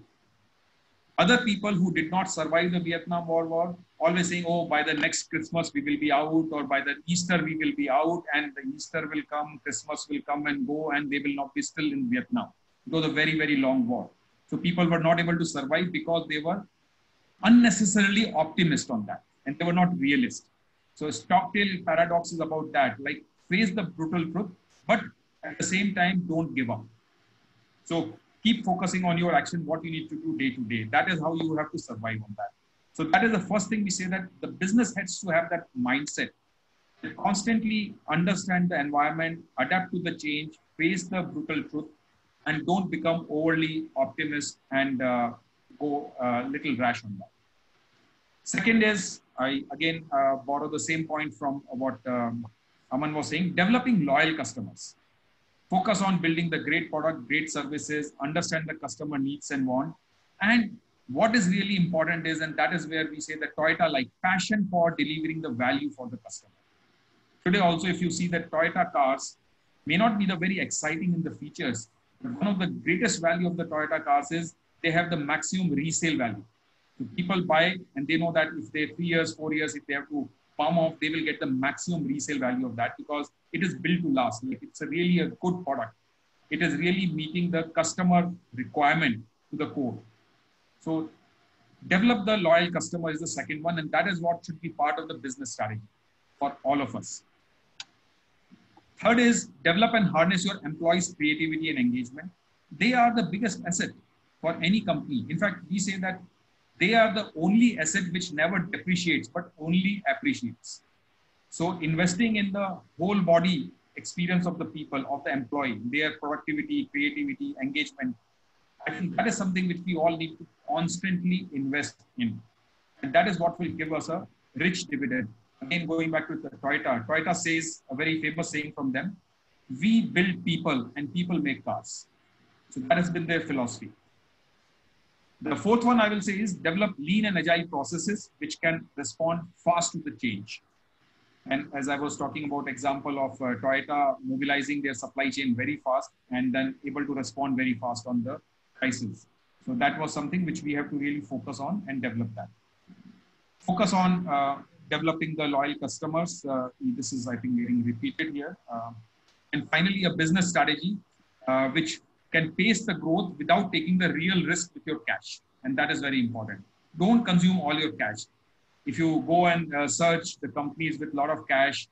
Other people who did not survive the Vietnam War were always saying, oh, by the next Christmas we will be out, or by the Easter we will be out, and the Easter will come, Christmas will come and go, and they will not be still in Vietnam. It was a very, very long war. So people were not able to survive because they were unnecessarily optimist on that, and they were not realist. So Stockdale paradox is about that, like face the brutal truth, but at the same time, don't give up. So keep focusing on your action, what you need to do day to day. That is how you have to survive on that. So that is the first thing we say, that the business has to have that mindset. Constantly understand the environment, adapt to the change, face the brutal truth, and don't become overly optimist and go a little rash on that. Second is, I again borrow the same point from what Aman was saying, developing loyal customers. Focus on building the great product, great services, understand the customer needs and want. And what is really important is, and that is where we say that Toyota like passion for delivering the value for the customer. Today also, if you see that Toyota cars may not be the very exciting in the features, but one of the greatest value of the Toyota cars is they have the maximum resale value. So people buy and they know that if they 3 years, 4 years, if they have to palm off, they will get the maximum resale value of that because it is built to last. Like it's a really a good product. It is really meeting the customer requirement to the core. So develop the loyal customer is the second one, and that is what should be part of the business strategy for all of us. Third is develop and harness your employees' creativity and engagement. They are the biggest asset for any company. In fact, we say that they are the only asset which never depreciates, but only appreciates. So investing in the whole body experience of the people, of the employee, their productivity, creativity, engagement, I think that is something which we all need to constantly invest in. And that is what will give us a rich dividend. Again, going back to the Toyota, Toyota says a very famous saying from them, we build people and people make cars. So that has been their philosophy. The fourth one I will say is develop lean and agile processes which can respond fast to the change. And as I was talking about example of Toyota mobilizing their supply chain very fast and then able to respond very fast on the crisis. So that was something which we have to really focus on and develop that. Focus on developing the loyal customers. This is, I think, getting repeated here. And finally, a business strategy which can pace the growth without taking the real risk with your cash. And that is very important. Don't consume all your cash. If you go and search the companies with a lot of cash,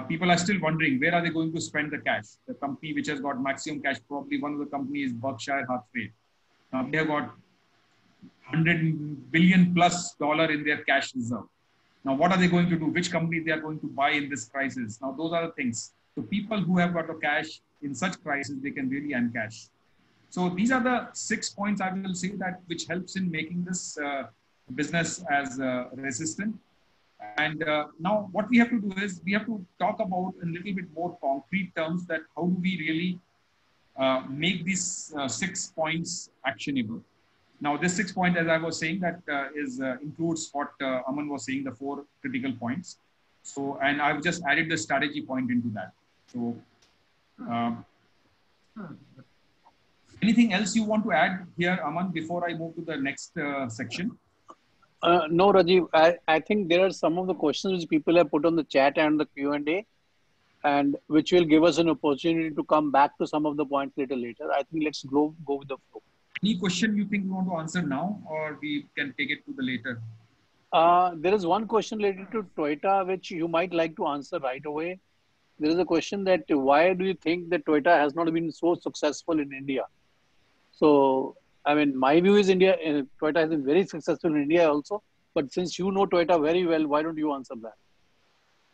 people are still wondering, where are they going to spend the cash? The company which has got maximum cash, probably one of the companies, Berkshire Hathaway. They have got $100 billion plus in their cash reserve. Now, what are they going to do? Which company they are going to buy in this crisis? Now, those are the things. So people who have got the cash in such crisis, they can really uncash. So these are the 6 points I will say that which helps in making this business as resistant. And now what we have to do is we have to talk about in a little bit more concrete terms that how do we really make these 6 points actionable. Now this 6 point, as I was saying, that includes what Aman was saying, the 4 critical points. So, and I've just added the strategy point into that. So, anything else you want to add here, Aman, before I move to the next section? No, Rajiv, I think there are some of the questions which people have put on the chat and the Q&A, and which will give us an opportunity to come back to some of the points later. I think let's go with the flow. Any question you think you want to answer now, or we can take it to the later? There is one question related to Toyota, which you might like to answer right away. There is a question that why do you think that Toyota has not been so successful in India? So, I mean, my view is Toyota has been very successful in India also. But since you know Toyota very well, why don't you answer that?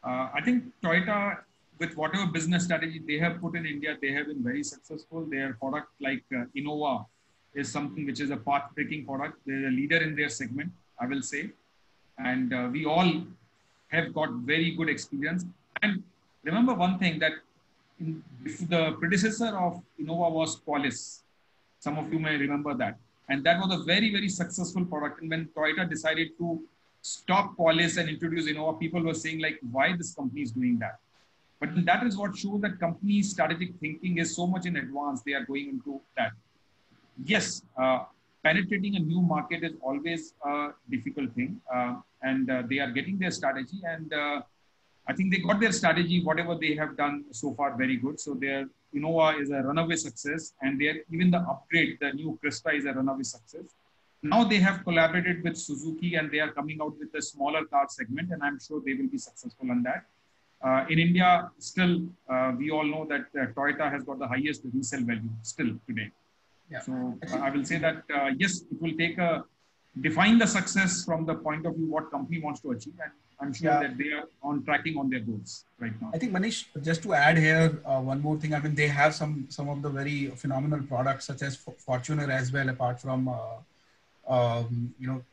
I think Toyota, with whatever business strategy they have put in India, they have been very successful. Their product like Innova is something which is a path-breaking product. They're a leader in their segment, I will say. And we all have got very good experience. And remember one thing, that the predecessor of Innova was Qualis. Some of you may remember that. And that was a very, very successful product. And when Toyota decided to stop Qualis and introduce Innova, people were saying like, why this company is doing that? But that is what shows that company's strategic thinking is so much in advance. They are going into that. Yes, penetrating a new market is always a difficult thing. And they are getting their strategy. And I think they got their strategy, whatever they have done so far, very good. So their Innova is a runaway success. And even the upgrade, the new Cresta is a runaway success. Now they have collaborated with Suzuki and they are coming out with a smaller car segment. And I'm sure they will be successful on that. In India, still, we all know that Toyota has got the highest resale value still today. Yeah. So I will say that, yes, it will take define the success from the point of view what company wants to achieve. And I'm sure that they are on tracking on their goals right now. I think Manish, just to add here, one more thing. I mean, they have some of the very phenomenal products such as Fortuner as well, apart from Innova.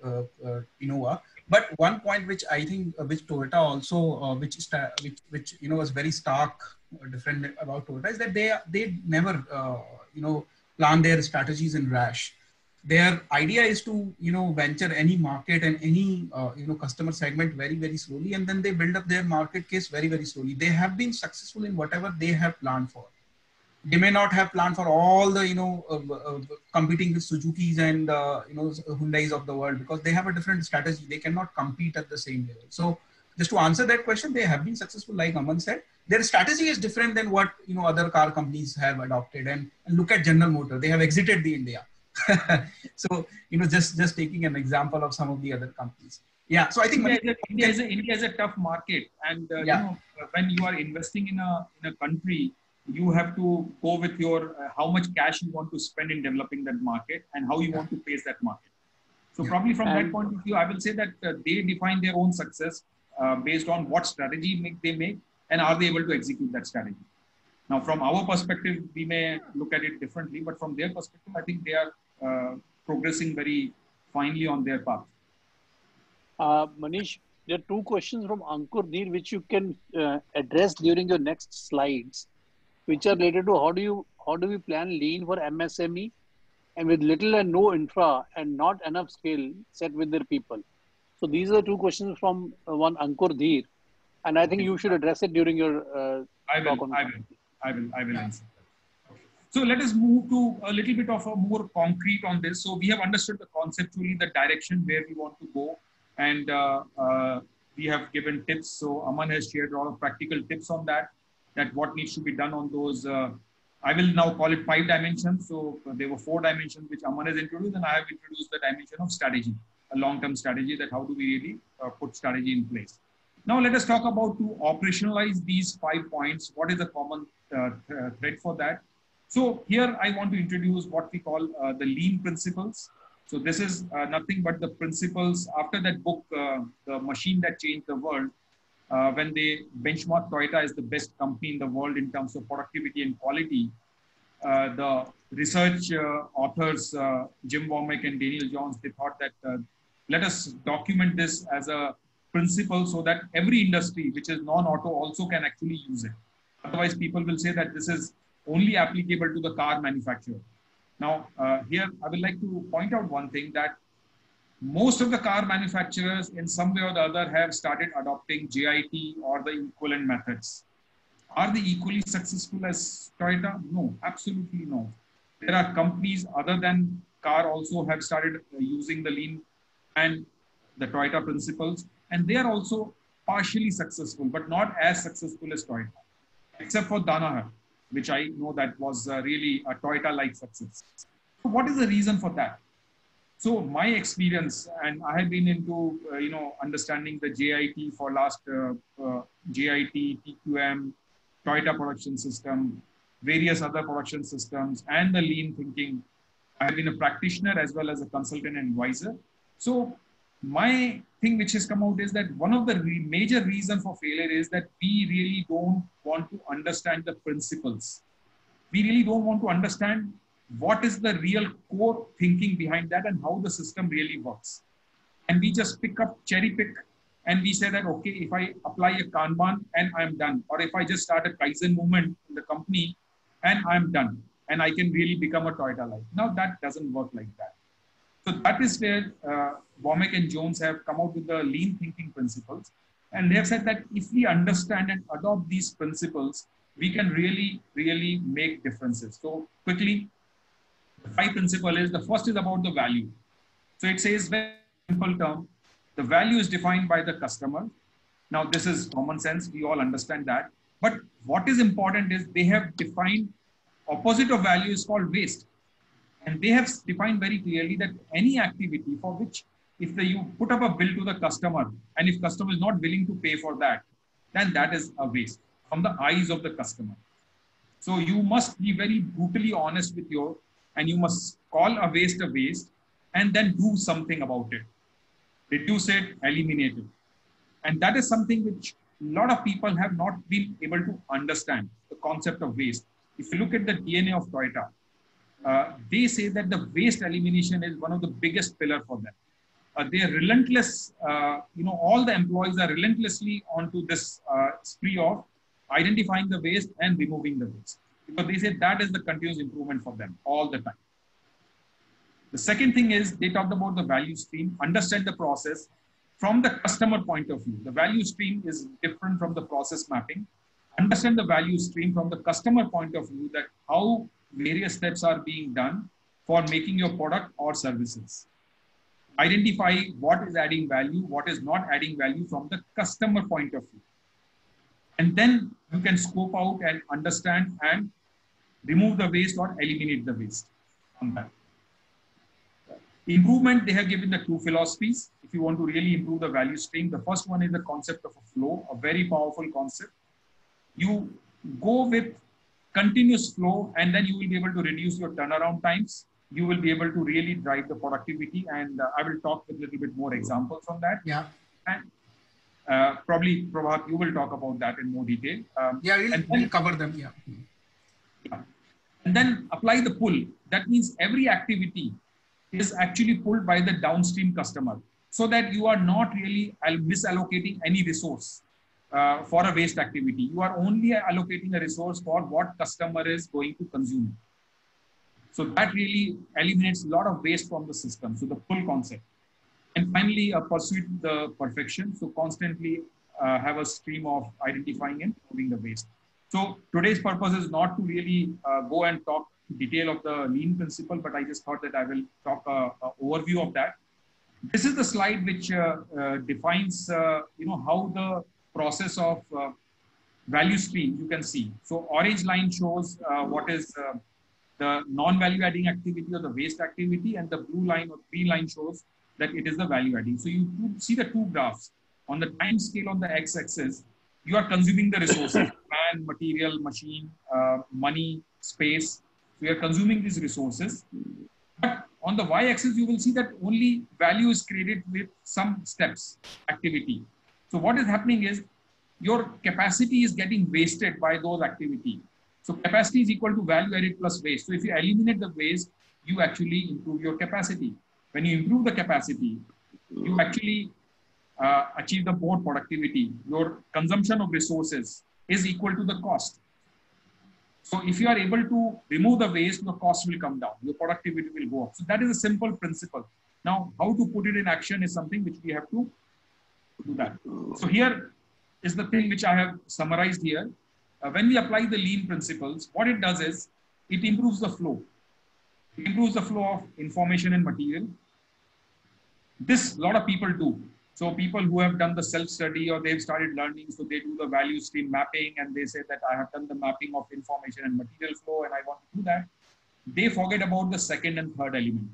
But one point which I think which Toyota also which was very stark different about Toyota is that they never plan their strategies in rash. Their idea is to venture any market and any customer segment very slowly, and then they build up their market case very slowly. They have been successful in whatever they have planned for. They may not have planned for all the competing with Suzuki's and Hyundai's of the world, because they have a different strategy. They cannot compete at the same level. So just to answer that question, they have been successful, like Aman said. Their strategy is different than what other car companies have adopted. And look at General Motors; they have exited the India. So just taking an example of some of the other companies. Yeah. So I think India is a tough market, and when you are investing in a country, you have to go with your how much cash you want to spend in developing that market and how you want to pace that market. So probably from that point of view, I will say that they define their own success based on what strategy they make and are they able to execute that strategy. Now, from our perspective, we may look at it differently, but from their perspective, I think they are progressing very finely on their path. Manish, there are two questions from Ankur Dheer which you can address during your next slides, which are related to how do we plan lean for MSME and with little and no infra and not enough skill set with their people. So these are two questions from one Ankur Dheer, and I think you should address it during your talk. I will answer. So let us move to a little bit of a more concrete on this. So we have understood conceptually the direction where we want to go, and we have given tips. So Aman has shared a lot of practical tips on that what needs to be done on those. I will now call it 5 dimensions. So there were 4 dimensions which Aman has introduced, and I have introduced the dimension of strategy, a long-term strategy, that how do we really put strategy in place. Now let us talk about to operationalize these 5 points. What is the common thread for that? So here I want to introduce what we call the lean principles. So this is nothing but the principles after that book, The Machine That Changed the World, when they benchmarked Toyota as the best company in the world in terms of productivity and quality. The research authors, Jim Womack and Daniel Johns, they thought that let us document this as a principle so that every industry which is non-auto also can actually use it. Otherwise, people will say that this is only applicable to the car manufacturer. Now, here I would like to point out one thing, that most of the car manufacturers in some way or the other have started adopting JIT or the equivalent methods. Are they equally successful as Toyota? No, absolutely no. There are companies other than car also have started using the lean and the Toyota principles, and they are also partially successful, but not as successful as Toyota, except for Danaher, which I know that was really a Toyota-like success. So what is the reason for that? So my experience, and I have been into, understanding the JIT for last JIT, TQM, Toyota production system, various other production systems, and the lean thinking. I have been a practitioner as well as a consultant and advisor. So my thing which has come out is that one of the major reasons for failure is that we really don't want to understand the principles. We really don't want to understand what is the real core thinking behind that and how the system really works. And we just cherry pick, and we say that, okay, if I apply a Kanban and I'm done, or if I just start a Kaizen movement in the company and I'm done, and I can really become a Toyota-like. Now that doesn't work like that. So that is where Womack and Jones have come out with the lean thinking principles. And they have said that if we understand and adopt these principles, we can really, really make differences. So quickly, the 5 principles is, the first is about the value. So it says, very simple term, the value is defined by the customer. Now this is common sense, we all understand that. But what is important is they have defined opposite of value is called waste. And they have defined very clearly that any activity for which if you put up a bill to the customer and if customer is not willing to pay for that, then that is a waste from the eyes of the customer. So you must be very brutally honest with and you must call a waste and then do something about it. Reduce it, eliminate it. And that is something which a lot of people have not been able to understand, the concept of waste. If you look at the DNA of Toyota, they say that the waste elimination is one of the biggest pillar for them. They are relentless, all the employees are relentlessly onto this spree of identifying the waste and removing the waste. Because they say that is the continuous improvement for them all the time. The second thing is they talked about the value stream, understand the process from the customer point of view. The value stream is different from the process mapping. Understand the value stream from the customer point of view, that how various steps are being done for making your product or services. Identify what is adding value, what is not adding value from the customer point of view. And then you can scope out and understand and remove the waste or eliminate the waste on that. Improvement, they have given the two philosophies. If you want to really improve the value stream, the first one is the concept of a flow, a very powerful concept. You go with continuous flow, and then you will be able to reduce your turnaround times. You will be able to really drive the productivity. And I will talk with a little bit more examples on that. Yeah. And probably, Prabhat, you will talk about that in more detail. We'll cover them. Yeah. And then apply the pull. That means every activity is actually pulled by the downstream customer, so that you are not really misallocating any resource for a waste activity. You are only allocating a resource for what customer is going to consume. So that really eliminates a lot of waste from the system. So the pull concept. And finally, pursue the perfection. So constantly have a stream of identifying and removing the waste. So today's purpose is not to really go and talk detail of the lean principle, but I just thought that I will talk an overview of that. This is the slide which defines, how the process of value stream you can see. So orange line shows what is the non-value adding activity or the waste activity, and the blue line or green line shows that it is the value adding. So you see the two graphs. On the time scale on the x-axis, you are consuming the resources, man, material, machine, money, space. So you are consuming these resources. But on the y-axis, you will see that only value is created with some steps, activity. So what is happening is your capacity is getting wasted by those activities. So capacity is equal to value added plus waste. So if you eliminate the waste, you actually improve your capacity. When you improve the capacity, you actually achieve the more productivity. Your consumption of resources is equal to the cost. So if you are able to remove the waste, your cost will come down, your productivity will go up. So that is a simple principle. Now, how to put it in action is something which we have to do that. So here is the thing which I have summarized here. When we apply the lean principles, what it does is it improves the flow. It improves the flow of information and material. This a lot of people do. So people who have done the self-study or they've started learning, so they do the value stream mapping and they say that I have done the mapping of information and material flow and I want to do that. They forget about the second and third element,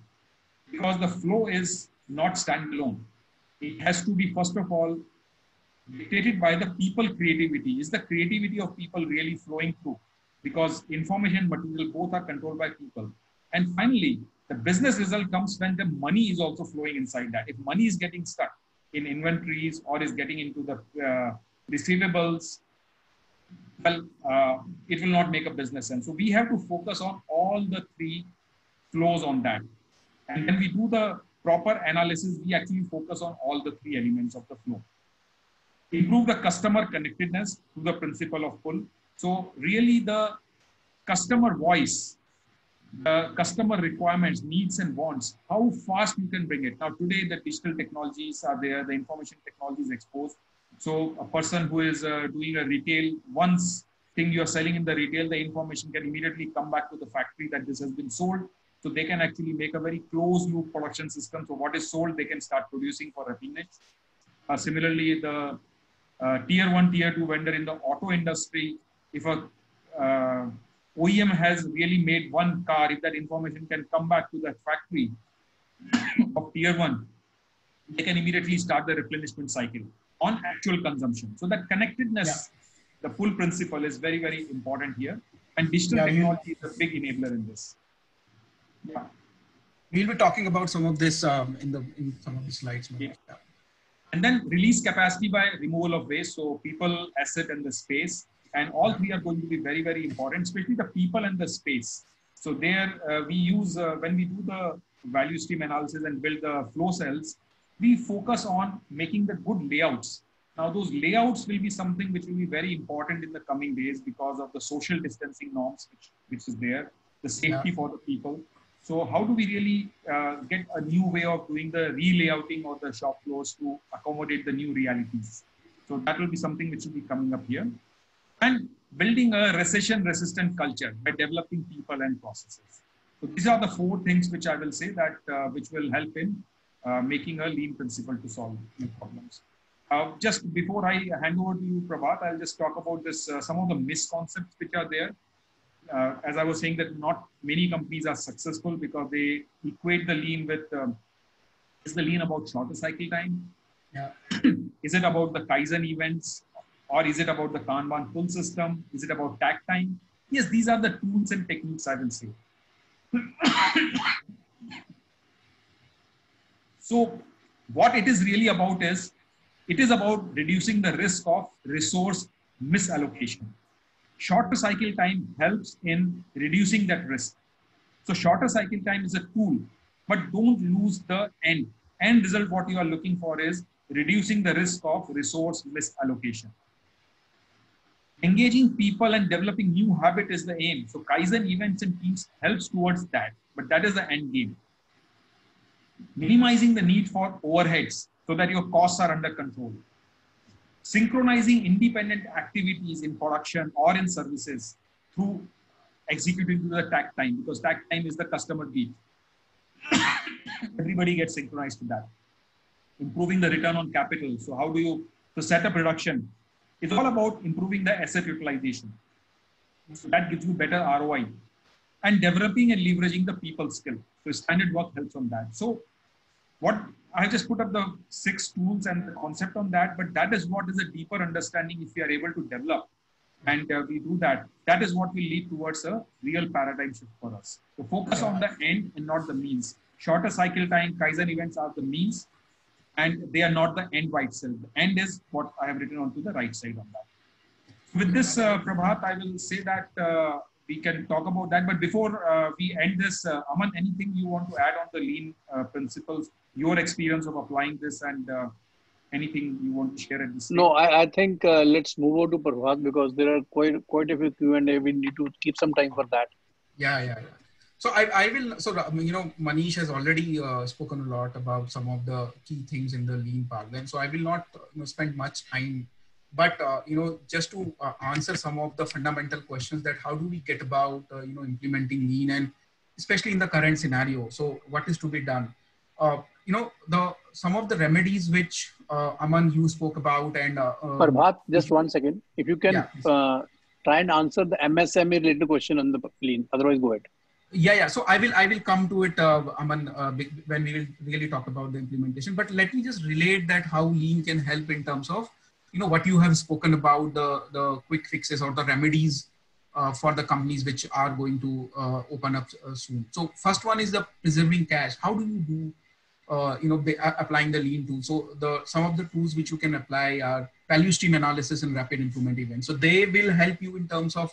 because the flow is not standalone. It has to be, first of all, dictated by the people creativity. Is the creativity of people really flowing through? Because information and material both are controlled by people. And finally, the business result comes when the money is also flowing inside that. If money is getting stuck in inventories or is getting into the receivables, well, it will not make a business sense. So we have to focus on all the three flows on that. And when we do the proper analysis, we actually focus on all the three elements of the flow. Improve the customer connectedness to the principle of pull. So really the customer voice, the customer requirements, needs and wants, how fast you can bring it. Now today the digital technologies are there, the information technology is exposed. So a person who is doing a retail, once thing you're selling in the retail, the information can immediately come back to the factory that this has been sold. So they can actually make a very closed loop production system. So what is sold, they can start producing for replenish. Similarly, the tier 1, tier 2 vendor in the auto industry, if a OEM has really made one car, if that information can come back to the factory of tier 1, they can immediately start the replenishment cycle on actual consumption. So that connectedness, the pull principle is very, very important here. And digital technology is a big enabler in this. Yeah. We'll be talking about some of this in some of the slides. Yeah. And then release capacity by removal of waste. So people, asset, and the space. And all three are going to be very, very important, especially the people and the space. So there we use, when we do the value stream analysis and build the flow cells, we focus on making the good layouts. Now those layouts will be something which will be very important in the coming days because of the social distancing norms, which is there, the safety for the people. So how do we really get a new way of doing the relayouting of the shop floors to accommodate the new realities? So that will be something which will be coming up here. And building a recession-resistant culture by developing people and processes. So these are the 4 things which I will say that which will help in making a lean principle to solve new problems. Just before I hand over to you, Prabhat, I'll just talk about this, some of the misconceptions which are there. As I was saying, that not many companies are successful because they equate the lean with, is the lean about shorter cycle time? Yeah. Is it about the Kaizen events? Or is it about the Kanban pull system? Is it about takt time? Yes, these are the tools and techniques, I will say. So what it is really about is, it is about reducing the risk of resource misallocation. Shorter cycle time helps in reducing that risk. So shorter cycle time is a tool, but don't lose the end. End result, what you are looking for is reducing the risk of resource misallocation. Engaging people and developing new habit is the aim. So Kaizen events and teams helps towards that, but that is the end game. Minimizing the need for overheads so that your costs are under control. Synchronizing independent activities in production or in services through executing to the takt time, because takt time is the customer beat. Everybody gets synchronized to that. Improving the return on capital. So how do you, to set up production? It's all about improving the asset utilization. So that gives you better ROI. And developing and leveraging the people skill. So standard work helps on that. So what I just put up the 6 tools and the concept on that, but that is what is a deeper understanding if we are able to develop and we do that. That is what will lead towards a real paradigm shift for us. So focus on the end and not the means. Shorter cycle time, Kaizen events are the means, and they are not the end by itself. The end is what I have written onto the right side on that. With this, Prabhat, I will say that we can talk about that. But before we end this, Aman, anything you want to add on the lean principles, your experience of applying this, and anything you want to share at this stage? No, I think let's move on to Prabhat because there are quite a few Q&A. We need to keep some time for that. Yeah. So I will, so Manish has already spoken a lot about some of the key things in the lean pipeline. So I will not spend much time, but just to answer some of the fundamental questions that how do we get about implementing lean, and especially in the current scenario. So what is to be done? Some of the remedies which Aman, you spoke about, and Prabhat, just 1 second. If you can try and answer the MSME related question on the lean, otherwise go ahead. Yeah. So I will come to it, Aman, when we will really talk about the implementation. But let me just relate that how lean can help in terms of, what you have spoken about, the quick fixes or the remedies for the companies which are going to open up soon. So first one is the preserving cash. How do you do, applying the lean tool? So some of the tools which you can apply are value stream analysis and rapid improvement events. So they will help you in terms of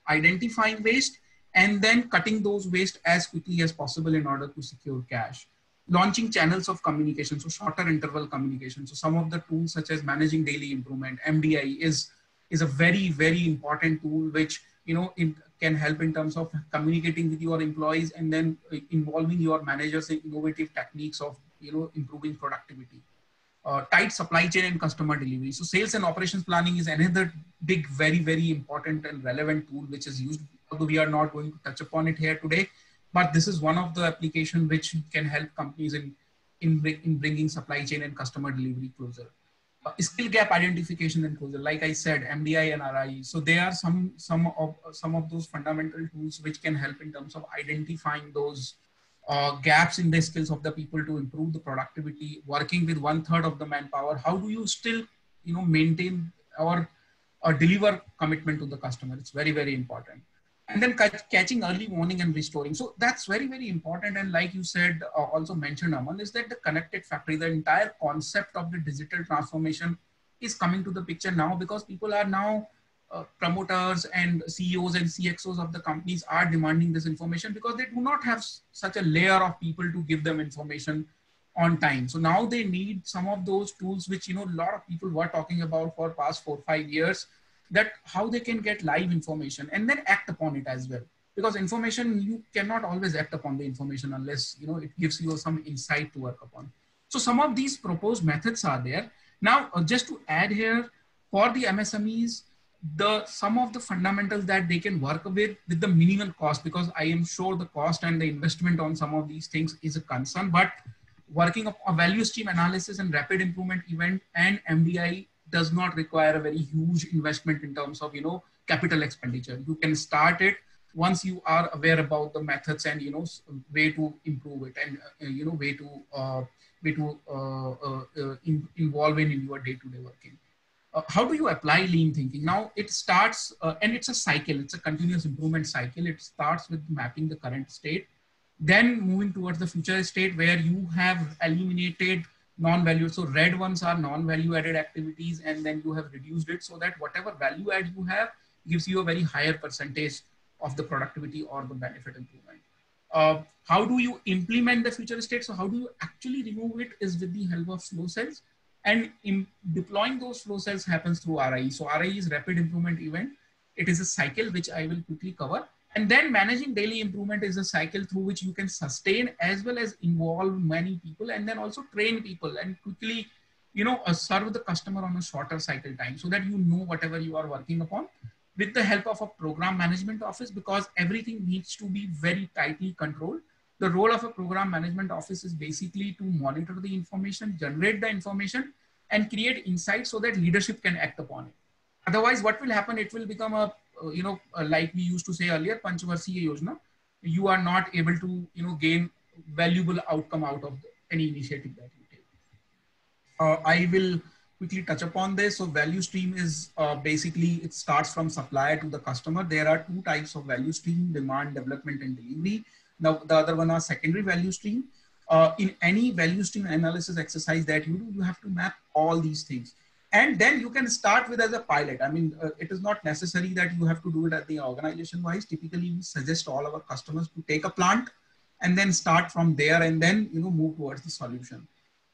identifying waste, and then cutting those waste as quickly as possible in order to secure cash. Launching channels of communication, so shorter interval communication. So some of the tools such as managing daily improvement, MDI is a very, very important tool which can help in terms of communicating with your employees and then involving your managers in innovative techniques of improving productivity. Tight supply chain and customer delivery. So sales and operations planning is another big, very, very important and relevant tool which is used, although we are not going to touch upon it here today, but this is one of the applications which can help companies in bringing supply chain and customer delivery closer. Skill gap identification and closure, like I said, MDI and RI. So there are some of those fundamental tools which can help in terms of identifying those gaps in the skills of the people to improve the productivity, working with 1/3 of the manpower. How do you still, maintain or deliver commitment to the customer? It's very, very important. and then catching early warning and restoring. So that's very, very important. And like you said, also mentioned, Aman, is that the connected factory, the entire concept of the digital transformation is coming to the picture now, because people are now promoters and CEOs and CXOs of the companies are demanding this information, because they do not have such a layer of people to give them information on time. So now they need some of those tools, which, you know, a lot of people were talking about for past 4-5 years, that how they can get live information and then act upon it as well. Because information, you cannot always act upon the information unless, you know, it gives you some insight to work upon. So some of these proposed methods are there. Now, just to add here, for the MSMEs, some of the fundamentals that they can work with the minimal cost, because I am sure the cost and the investment on some of these things is a concern, but working of a value stream analysis and rapid improvement event and MDI does not require a very huge investment in terms of, you know, capital expenditure. You can start it once you are aware about the methods and, you know, way to improve it, and you know, way to involve in your day-to-day working. How do you apply lean thinking? Now it starts, and it's a cycle, it's a continuous improvement cycle. It starts with mapping the current state, then moving towards the future state where you have eliminated non-value. So red ones are non-value added activities, and then you have reduced it so that whatever value add you have gives you a very higher percentage of the productivity or the benefit improvement. How do you implement the future state? So how do you actually remove it is with the help of flow cells. And in deploying those flow cells happens through RIE. So RIE is rapid improvement event. It is a cycle which I will quickly cover. And then managing daily improvement is a cycle through which you can sustain as well as involve many people, and then also train people and quickly, you know, serve the customer on a shorter cycle time so that you know whatever you are working upon, with the help of a program management office, because everything needs to be very tightly controlled. The role of a program management office is basically to monitor the information, generate the information, and create insights so that leadership can act upon it. Otherwise, what will happen? It will become a, you know, like we used to say earlier, Panchvarshi Yojana. You are not able to, you know, gain valuable outcome out of any initiative that you take. I will quickly touch upon this. So value stream is basically, it starts from supplier to the customer. There are two types of value stream: demand, development, and delivery. Now, the other one are secondary value stream. In any value stream analysis exercise that you do, you have to map all these things. And then you can start with as a pilot. I mean, it is not necessary that you have to do it at the organization wise. Typically, we suggest all our customers to take a plant and then start from there, and then, you know, move towards the solution.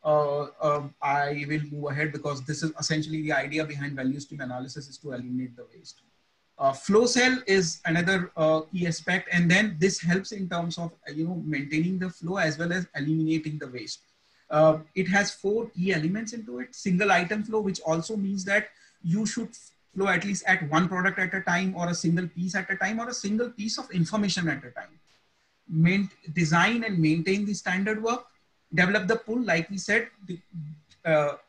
I will move ahead because this is essentially the idea behind value stream analysis, is to eliminate the waste. Flow cell is another key aspect, and then this helps in terms of, you know, maintaining the flow as well as eliminating the waste. It has 4 key elements into it. Single item flow, which also means that you should flow at least at one product at a time, or a single piece at a time, or a single piece of information at a time. Design and maintain the standard work, develop the pull, like we said,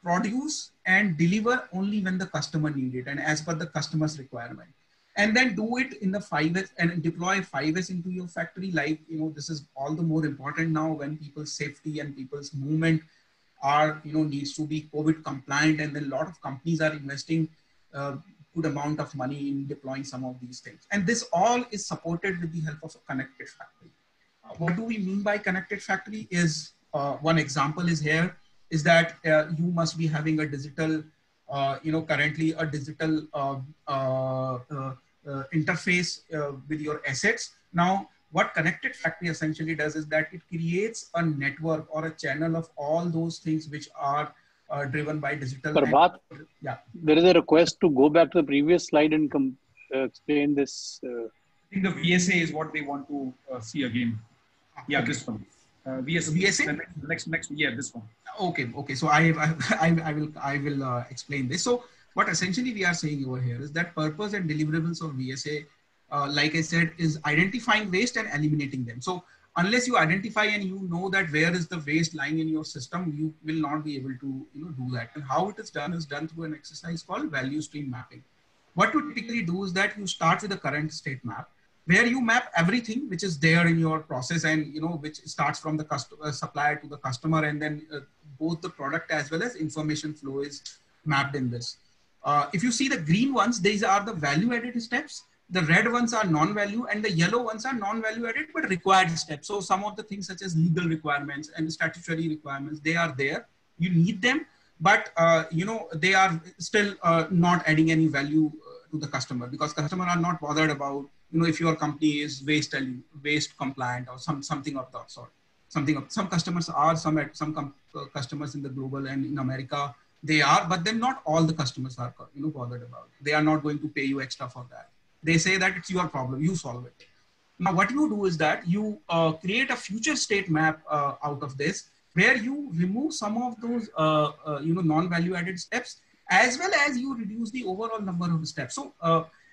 produce and deliver only when the customer needs it and as per the customer's requirement. And then do it in the 5S and deploy 5S into your factory. Like, you know, this is all the more important now when people's safety and people's movement are, you know, needs to be COVID compliant. And then a lot of companies are investing good amount of money in deploying some of these things. And this all is supported with the help of a connected factory. What do we mean by connected factory is, one example is here, is that you must be having a digital, you know, currently a digital interface with your assets. Now, what connected factory essentially does is that it creates a network or a channel of all those things which are driven by digital. Prabhat, yeah, there is a request to go back to the previous slide and explain this. I think the VSA is what they want to see again. Yeah, this one. VSA? Next, yeah, this one. Okay. So I will explain this. So what essentially we are saying over here is that purpose and deliverables of VSA, like I said, is identifying waste and eliminating them. So unless you identify and you know that where is the waste lying in your system, you will not be able to, you know, do that. And how it is done through an exercise called value stream mapping. What you typically do is that you start with a current state map, where you map everything which is there in your process, and, you know, which starts from the customer, supplier to the customer, and then both the product as well as information flow is mapped in this. If you see the green ones, these are the value added steps. The red ones are non-value and the yellow ones are non-value added but required steps. So some of the things such as legal requirements and statutory requirements, they are there. You need them, but they are still not adding any value to the customer, because customers are not bothered about if your company is waste compliant or something of that sort. Some customers are, some customers in the global and in America they are, but then not all the customers are bothered about it. They are not going to pay you extra for that. They say that it's your problem, you solve it. Now what you do is that you create a future state map out of this, where you remove some of those non-value added steps, as well as you reduce the overall number of steps. So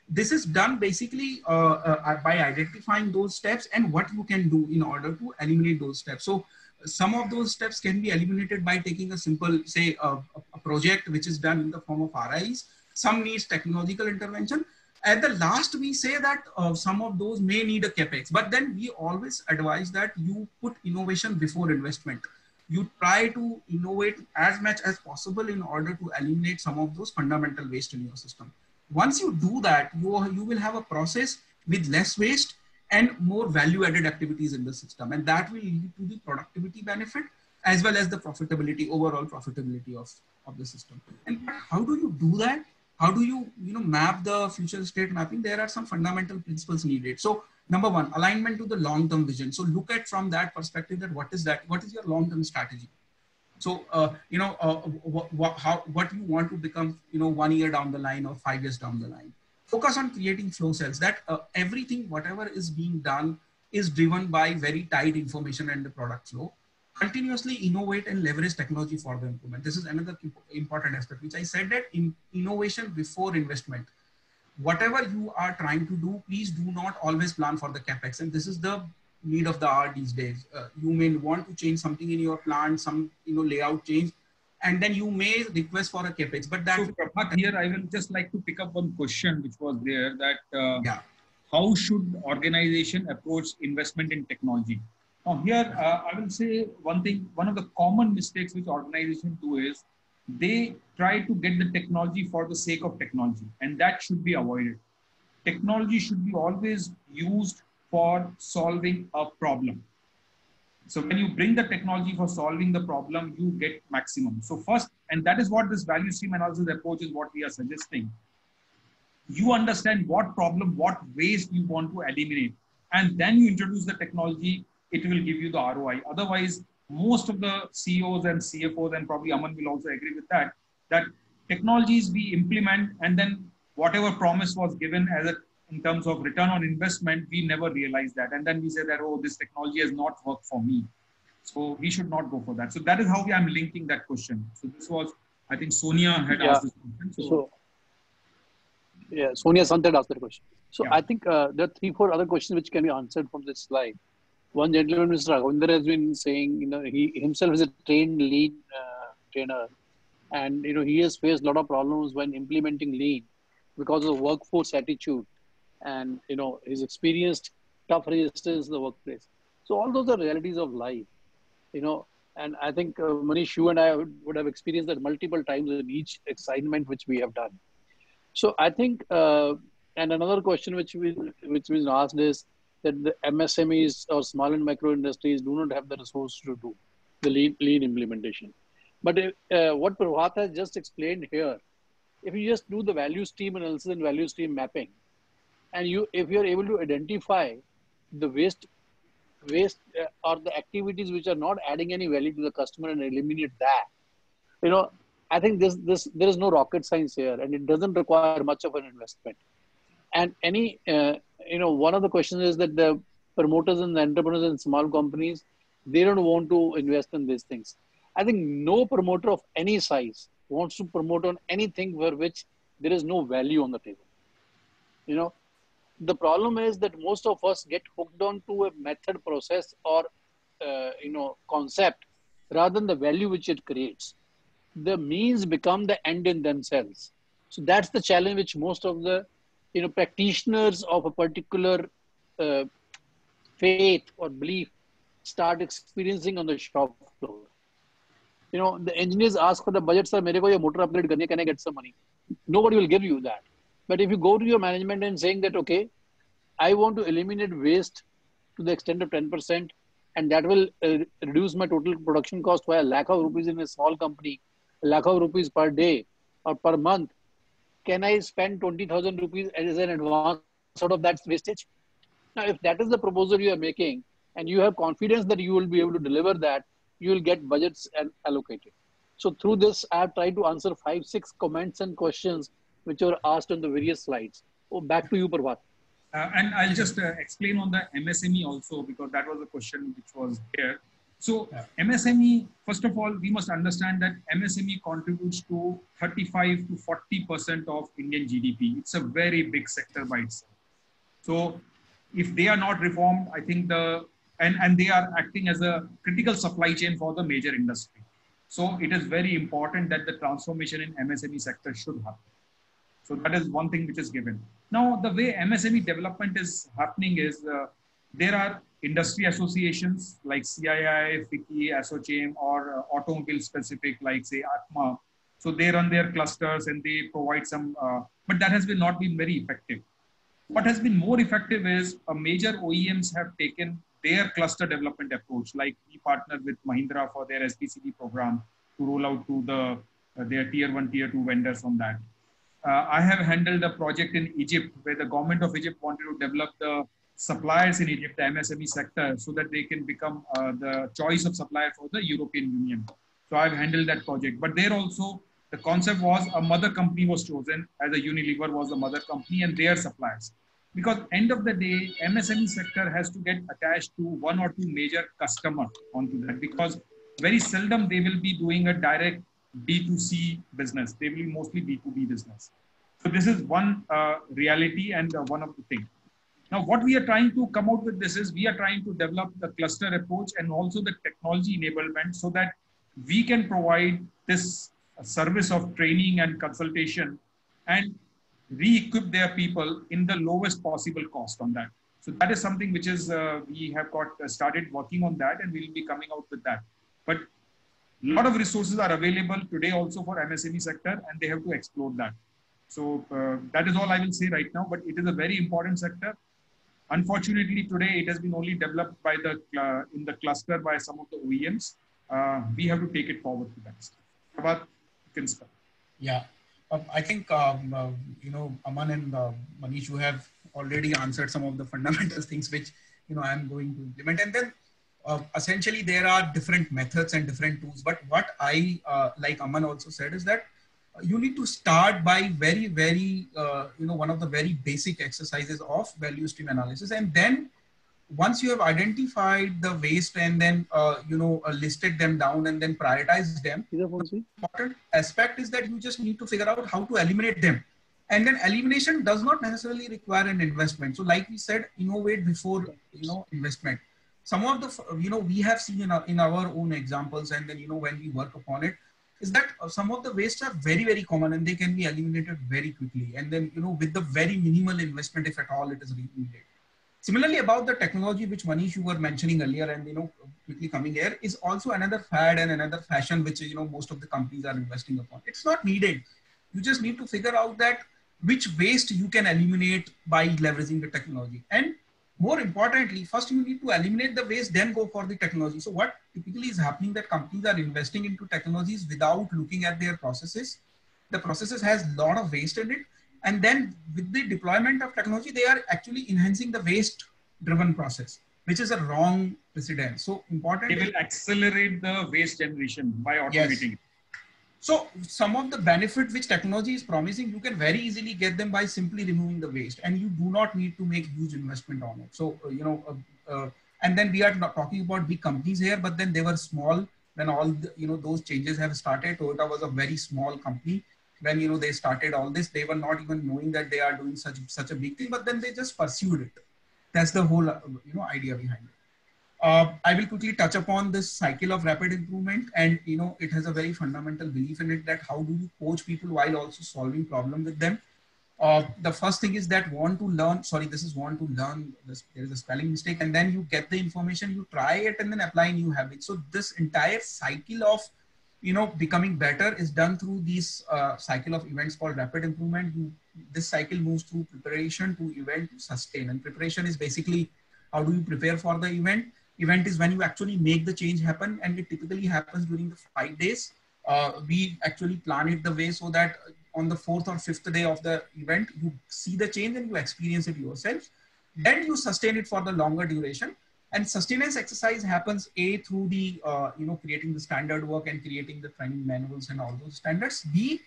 this is done basically by identifying those steps and what you can do in order to eliminate those steps. So some of those steps can be eliminated by taking a simple, say, a project which is done in the form of RIs. Some needs technological intervention. At the last, we say that some of those may need a capex, but then we always advise that you put innovation before investment. You try to innovate as much as possible in order to eliminate some of those fundamental waste in your system. Once you do that, you will have a process with less waste and more value-added activities in the system, and that will lead to the productivity benefit as well as the profitability, overall profitability of the system. And how do you do that? How do you map the future state mapping? There are some fundamental principles needed. So number one, alignment to the long-term vision. So look at from that perspective that what is your long-term strategy? So what you want to become 1 year down the line or 5 years down the line. Focus on creating flow cells, that everything, whatever is being done, is driven by very tight information and the product flow. Continuously innovate and leverage technology for the improvement. This is another important aspect, which I said that in innovation before investment. Whatever you are trying to do, please do not always plan for the capex. And this is the need of the hour these days. You may want to change something in your plant, some layout change, and then you may request for a capex. But that here I will just like to pick up one question which was there, that how should organization approach investment in technology? Now here I will say one thing. One of the common mistakes which organizations do is they try to get the technology for the sake of technology, and that should be avoided. Technology should be always used for solving a problem. So when you bring the technology for solving the problem, you get maximum. So first, and that is what this value stream analysis approach is what we are suggesting. You understand what problem, what waste you want to eliminate, and then you introduce the technology, it will give you the ROI. Otherwise, most of the CEOs and CFOs, and probably Aman will also agree with that, that technologies we implement and then whatever promise was given as in terms of return on investment, we never realize that. And then we say that, oh, this technology has not worked for me. So we should not go for that. So that is how I'm linking that question. So this was, I think Sonia had asked this question. Sonia Sant had asked that question. So I think there are 3-4 other questions which can be answered from this slide. One gentleman, Mr. Raghavinder, has been saying, he himself is a trained lean trainer, and he has faced a lot of problems when implementing lean because of the workforce attitude, and he's experienced tough resistance in the workplace. So all those are realities of life, and I think Manish, you and I would have experienced that multiple times in each assignment which we have done. So I think, and another question which was asked is that the MSMEs or small and micro industries do not have the resources to do the lean implementation. But what Prabhat has just explained here, if you just do the value stream analysis and value stream mapping, and if you are able to identify the waste or the activities which are not adding any value to the customer and eliminate that, I think there is no rocket science here, and it doesn't require much of an investment. And one of the questions is that the promoters and the entrepreneurs in small companies, they don't want to invest in these things. I think no promoter of any size wants to promote on anything for which there is no value on the table. The problem is that most of us get hooked on to a method, process, or concept rather than the value which it creates. The means become the end in themselves. So that's the challenge which most of the practitioners of a particular faith or belief start experiencing on the shop floor. The engineers ask for the budget, sir, mere ko ye motor upgrade karni hai, can I get some money? Nobody will give you that. But if you go to your management and saying that, okay, I want to eliminate waste to the extent of 10%, and that will reduce my total production cost by a lakh of rupees in a small company, a lakh of rupees per day or per month. Can I spend 20,000 rupees as an advance out of that wastage? Now, if that is the proposal you are making and you have confidence that you will be able to deliver that, you will get budgets and allocated. So through this, I have tried to answer 5, 6 comments and questions which were asked on the various slides. Oh, back to you, Prabhat. And I'll just explain on the MSME also, because that was a question which was there. So MSME, first of all, we must understand that MSME contributes to 35 to 40% of Indian GDP. It's a very big sector by itself. So if they are not reformed, I think and they are acting as a critical supply chain for the major industry. So it is very important that the transformation in MSME sector should happen. So that is one thing which is given. Now, the way MSME development is happening is there are industry associations like CII, FICCI, ASSOCHAM, or automobile specific like say ATMA. So they run their clusters and they provide some, but that has not been very effective. What has been more effective is major OEMs have taken their cluster development approach. Like we partnered with Mahindra for their SBCD program to roll out to their tier 1, tier 2 vendors on that. I have handled a project in Egypt where the government of Egypt wanted to develop the suppliers in Egypt, the MSME sector, so that they can become the choice of supplier for the European Union. So I've handled that project. But there also, the concept was a mother company was chosen as a Unilever was the mother company and their suppliers. Because end of the day, MSME sector has to get attached to 1 or 2 major customers onto that, because very seldom they will be doing a direct B2C business. They will be mostly B2B business. So this is one reality and one of the things. Now, what we are trying to come out with this is we are trying to develop the cluster approach and also the technology enablement so that we can provide this service of training and consultation and re-equip their people in the lowest possible cost on that. So that is something which is, we have got started working on that and we'll be coming out with that. But a lot of resources are available today also for MSME sector and they have to explore that. So that is all I will say right now, but it is a very important sector. Unfortunately, today it has been only developed by in the cluster by some of the OEMs. We have to take it forward to that. Prabhat, you can start. Yeah, I think, Aman and Manish, you have already answered some of the fundamental things which, I'm going to implement. And then essentially there are different methods and different tools. But what I, like Aman also said, is that you need to start by very, very, one of the very basic exercises of value stream analysis. And then once you have identified the waste and then, listed them down and then prioritized them, the important aspect is that you just need to figure out how to eliminate them. And then elimination does not necessarily require an investment. So like we said, innovate before, investment. Some of the, we have seen in our own examples and then, when we work upon it, is that some of the wastes are very, very common and they can be eliminated very quickly. And then, with the very minimal investment, if at all it is needed. Similarly, about the technology, which Manish, you were mentioning earlier and, quickly coming here, is also another fad and another fashion, which, most of the companies are investing upon. It's not needed. You just need to figure out that which waste you can eliminate by leveraging the technology. And more importantly, first you need to eliminate the waste, then go for the technology. So what typically is happening that companies are investing into technologies without looking at their processes. The processes has a lot of waste in it. And then with the deployment of technology, they are actually enhancing the waste driven process, which is a wrong precedent. So important. They will accelerate the waste generation by automating. Yes. So some of the benefit which technology is promising, you can very easily get them by simply removing the waste, and you do not need to make huge investment on it. So, and then we are not talking about big companies here, but then they were small when all the, those changes have started. Toyota was a very small company. When, they started all this, they were not even knowing that they are doing such a big thing, but then they just pursued it. That's the whole, idea behind it. I will quickly touch upon this cycle of rapid improvement, and it has a very fundamental belief in it that how do you coach people while also solving problem with them. The first thing is that want to learn. Sorry, this is want to learn. There is a spelling mistake, and then you get the information, you try it, and then apply new habits. So this entire cycle of becoming better is done through these cycle of events called rapid improvement. This cycle moves through preparation to event to sustain. And preparation is basically how do you prepare for the event. Event is when you actually make the change happen, and it typically happens during the 5 days. We actually plan it the way so that on the 4th or 5th day of the event, you see the change and you experience it yourself. Then you sustain it for the longer duration. And sustenance exercise happens through the creating the standard work and creating the training manuals and all those standards. B,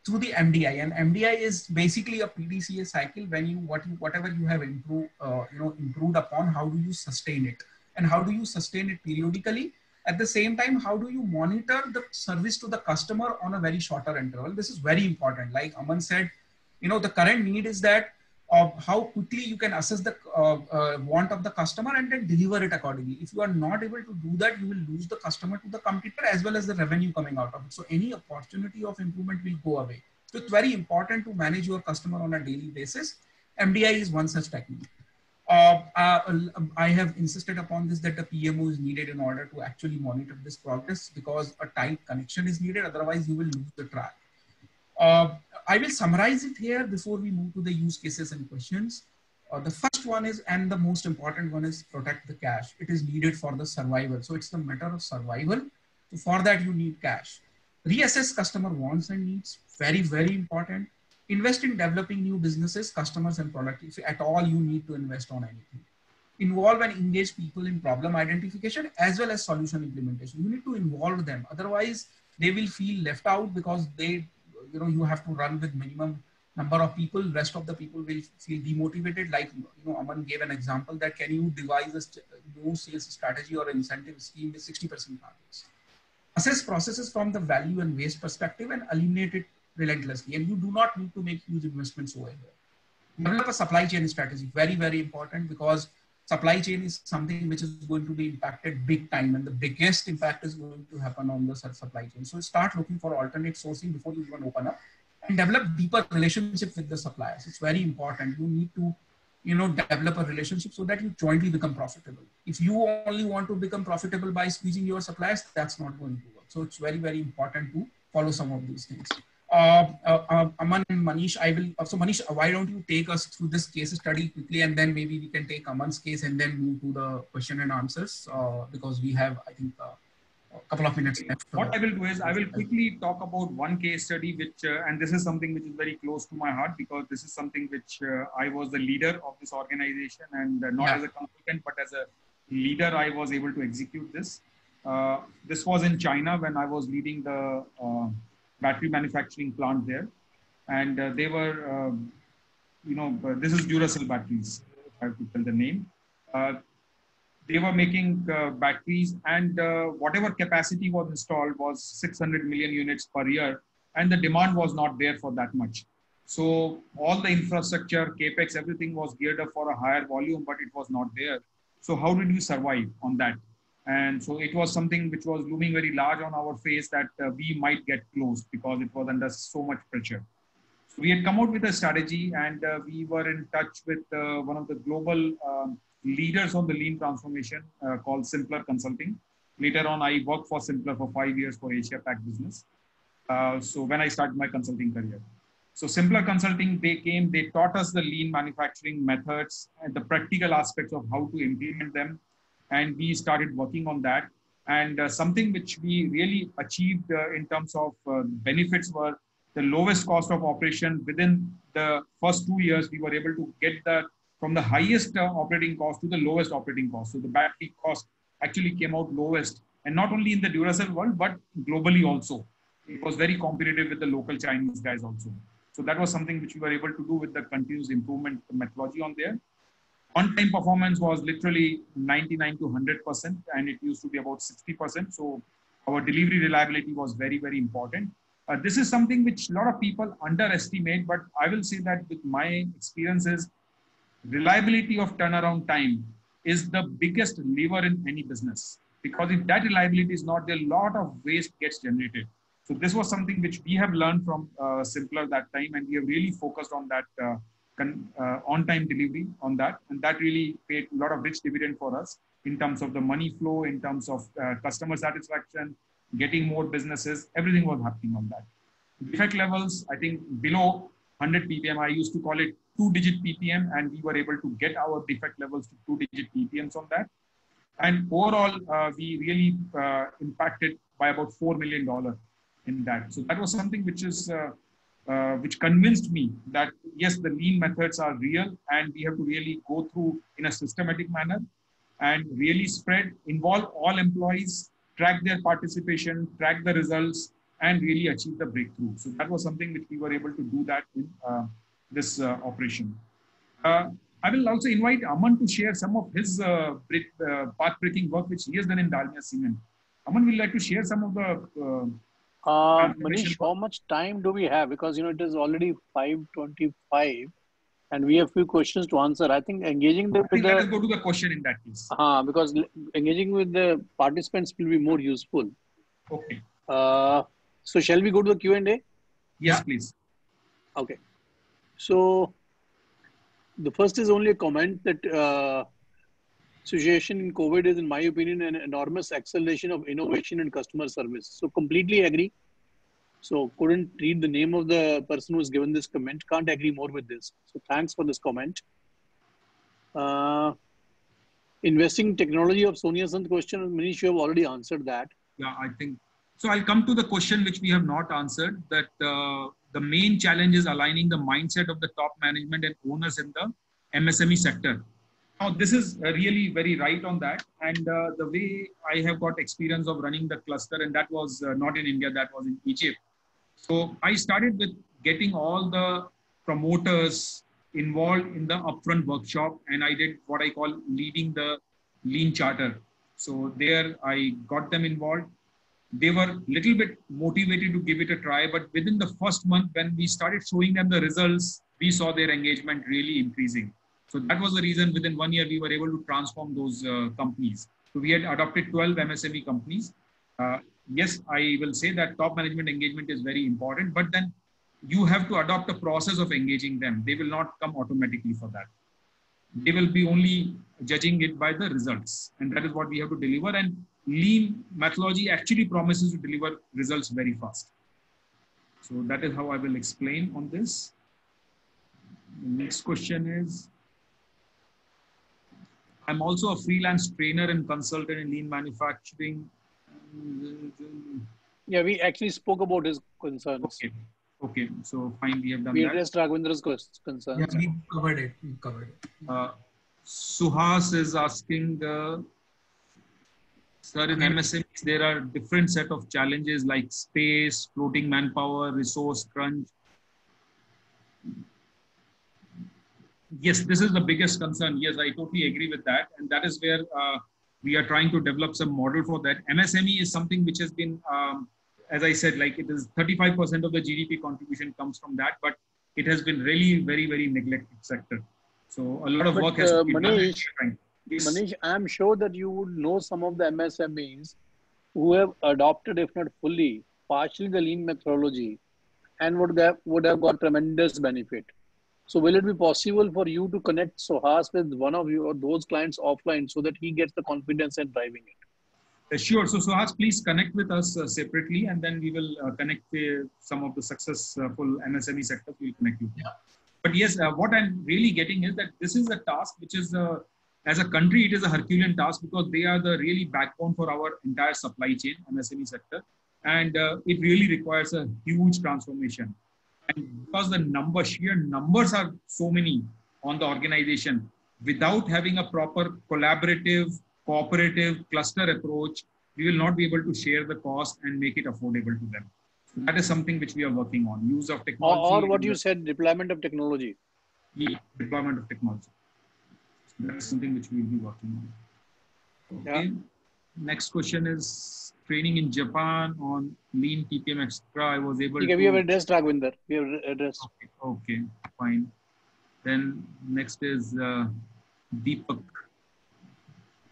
through the MDI. And MDI is basically a PDCA cycle. When whatever you have improved upon, how do you sustain it, and how do you sustain it periodically? At the same time, how do you monitor the service to the customer on a very shorter interval? This is very important. Like Aman said, the current need is that how quickly you can assess the want of the customer and then deliver it accordingly. If you are not able to do that, you will lose the customer to the competitor as well as the revenue coming out of it. So any opportunity of improvement will go away. So it's very important to manage your customer on a daily basis. MDI is one such technique. I have insisted upon this, that the PMO is needed in order to actually monitor this progress, because a tight connection is needed. Otherwise, you will lose the track. I will summarize it here before we move to the use cases and questions. The first one is, and the most important one is, protect the cash. It is needed for the survival. So it's the matter of survival. So for that, you need cash. Reassess customer wants and needs. Very, very important. Invest in developing new businesses, customers, and product. If at all you need to invest on anything. Involve and engage people in problem identification as well as solution implementation. You need to involve them. Otherwise, they will feel left out because you have to run with minimum number of people. Rest of the people will feel demotivated. Like, Aman gave an example that can you devise a new sales strategy or incentive scheme with 60% targets. Assess processes from the value and waste perspective and eliminate it relentlessly. And you do not need to make huge investments over here. Develop a supply chain strategy. Very, very important, because supply chain is something which is going to be impacted big time, and the biggest impact is going to happen on the supply chain. So start looking for alternate sourcing before you even open up, and develop deeper relationship with the suppliers. It's very important. You need to, develop a relationship so that you jointly become profitable. If you only want to become profitable by squeezing your suppliers, that's not going to work. So it's very, very important to follow some of these things. Aman and Manish, so Manish, why don't you take us through this case study quickly, and then maybe we can take Aman's case and then move to the question and answers, because we have, I think, a couple of minutes left. What I will do is I will quickly talk about one case study, which, and this is something which is very close to my heart, because this is something which I was the leader of this organization, and not as a consultant, but as a leader, I was able to execute this. This was in China when I was leading the battery manufacturing plant there. And they were, this is Duracell batteries, if I have to tell the name. They were making batteries, and whatever capacity was installed was 600 million units per year. And the demand was not there for that much. So all the infrastructure, CapEx, everything was geared up for a higher volume, but it was not there. So how did we survive on that? And so it was something which was looming very large on our face, that we might get closed because it was under so much pressure. So we had come out with a strategy, and we were in touch with one of the global leaders on the lean transformation called Simpler Consulting. Later on, I worked for Simpler for 5 years for Asia Pac business. So when I started my consulting career. So Simpler Consulting, they taught us the lean manufacturing methods and the practical aspects of how to implement them. And we started working on that. And something which we really achieved in terms of benefits were the lowest cost of operation. Within the first 2 years, we were able to get from the highest operating cost to the lowest operating cost. So the battery cost actually came out lowest, and not only in the Duracell world, but globally also. It was very competitive with the local Chinese guys also. So that was something which we were able to do with the continuous improvement methodology on there. On-time performance was literally 99 to 100%, and it used to be about 60%. So our delivery reliability was very, very important. This is something which a lot of people underestimate, but I will say that with my experiences, reliability of turnaround time is the biggest lever in any business, because if that reliability is not there, a lot of waste gets generated. So this was something which we have learned from Simpler that time, and we have really focused on that on-time delivery on that, and that really paid a lot of rich dividend for us in terms of the money flow, in terms of customer satisfaction, getting more businesses, everything was happening on that. Defect levels, I think below 100 ppm, I used to call it 2-digit ppm, and we were able to get our defect levels to 2-digit ppms on that. And overall, we really impacted by about $4 million in that. So that was something which convinced me that yes, the lean methods are real, and we have to really go through in a systematic manner and really involve all employees, track their participation, track the results, and really achieve the breakthrough. So that was something which we were able to do that in this operation. I will also invite Aman to share some of his path-breaking work which he has done in Dalmia Cement. Aman, will you like to share some of the Manish, how much time do we have? Because it is already 5:25, and we have few questions to answer. I think engaging let us go to the question in that case. Because engaging with the participants will be more useful. Okay. So shall we go to the Q&A? Yes, please. Okay. So the first is only a comment that situation in COVID is, in my opinion, an enormous acceleration of innovation and customer service. So completely agree. So couldn't read the name of the person who's given this comment. Can't agree more with this. So thanks for this comment. Investing in technology of Sonia Sant question, Manish, you have already answered that. Yeah, I think. So I'll come to the question which we have not answered, that the main challenge is aligning the mindset of the top management and owners in the MSME sector. Now, this is really very right on that. And the way I have got experience of running the cluster, and that was not in India, that was in Egypt. So I started with getting all the promoters involved in the upfront workshop, and I did what I call leading the lean charter. So there I got them involved. They were a little bit motivated to give it a try, but within the first month, when we started showing them the results, we saw their engagement really increasing. So that was the reason within 1 year, we were able to transform those companies. So we had adopted 12 MSME companies. Yes, I will say that top management engagement is very important, but then you have to adopt a process of engaging them. They will not come automatically for that. They will be only judging it by the results. And that is what we have to deliver. And lean methodology actually promises to deliver results very fast. So that is how I will explain on this. The next question is, I'm also a freelance trainer and consultant in lean manufacturing. Yeah, we actually spoke about his concerns. Okay. Okay. So fine, we have done we that. We addressed Raghavendra's concerns. Yeah, we covered it. We covered it. Suhas is asking, sir, in MSMEs, there are different set of challenges like space, floating manpower, resource crunch. Yes, this is the biggest concern. Yes, I totally agree with that. And that is where we are trying to develop some model for that. MSME is something which has been, as I said, like it is 35% of the GDP contribution comes from that, but it has been really very, very neglected sector. So a lot of work has to be done. Manish, I'm sure that you would know some of the MSMEs who have adopted, if not fully, partially the lean methodology and would have got tremendous benefit. So will it be possible for you to connect Suhas with one of those clients offline so that he gets the confidence in driving it? Sure. So Suhas, please connect with us separately, and then we will connect some of the successful MSME sectors. We'll connect you. Yeah. But yes, what I'm really getting is that this is a task which is, as a country, it is a Herculean task because they are the really backbone for our entire supply chain, MSME sector. And it really requires a huge transformation. And because the sheer numbers are so many on the organization, without having a proper collaborative, cooperative cluster approach, we will not be able to share the cost and make it affordable to them. So that is something which we are working on, use of technology. Or what you said, deployment of technology. Yeah, deployment of technology. So that's something which we will be working on. Okay. Yeah. Next question is training in Japan on lean TPM extra. I was able to... We have addressed Raghavinder. We have addressed. Okay, fine. Then next is Deepak.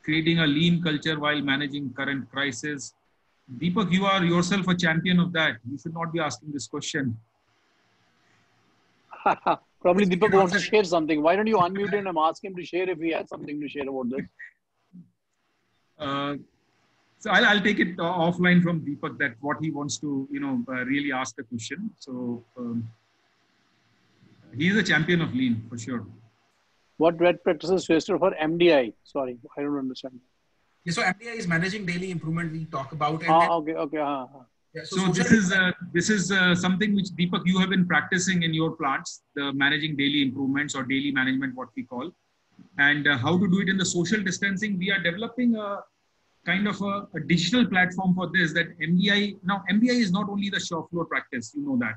Creating a lean culture while managing current crisis. Deepak, you are yourself a champion of that. You should not be asking this question. Probably Deepak wants to share something. Why don't you unmute him and ask him to share if he has something to share about this? So I'll take it offline from Deepak that what he wants to, really ask the question. So he is a champion of lean for sure. What best practices suggested for MDI? Sorry, I don't understand. Yeah, so MDI is managing daily improvement we talk about. And Okay. Yeah, so this is something which Deepak, you have been practicing in your plants, the managing daily improvements or daily management, what we call, and how to do it in the social distancing. We are developing a kind of a digital platform for this. That MDI, now MDI is not only the shop floor practice, you know that.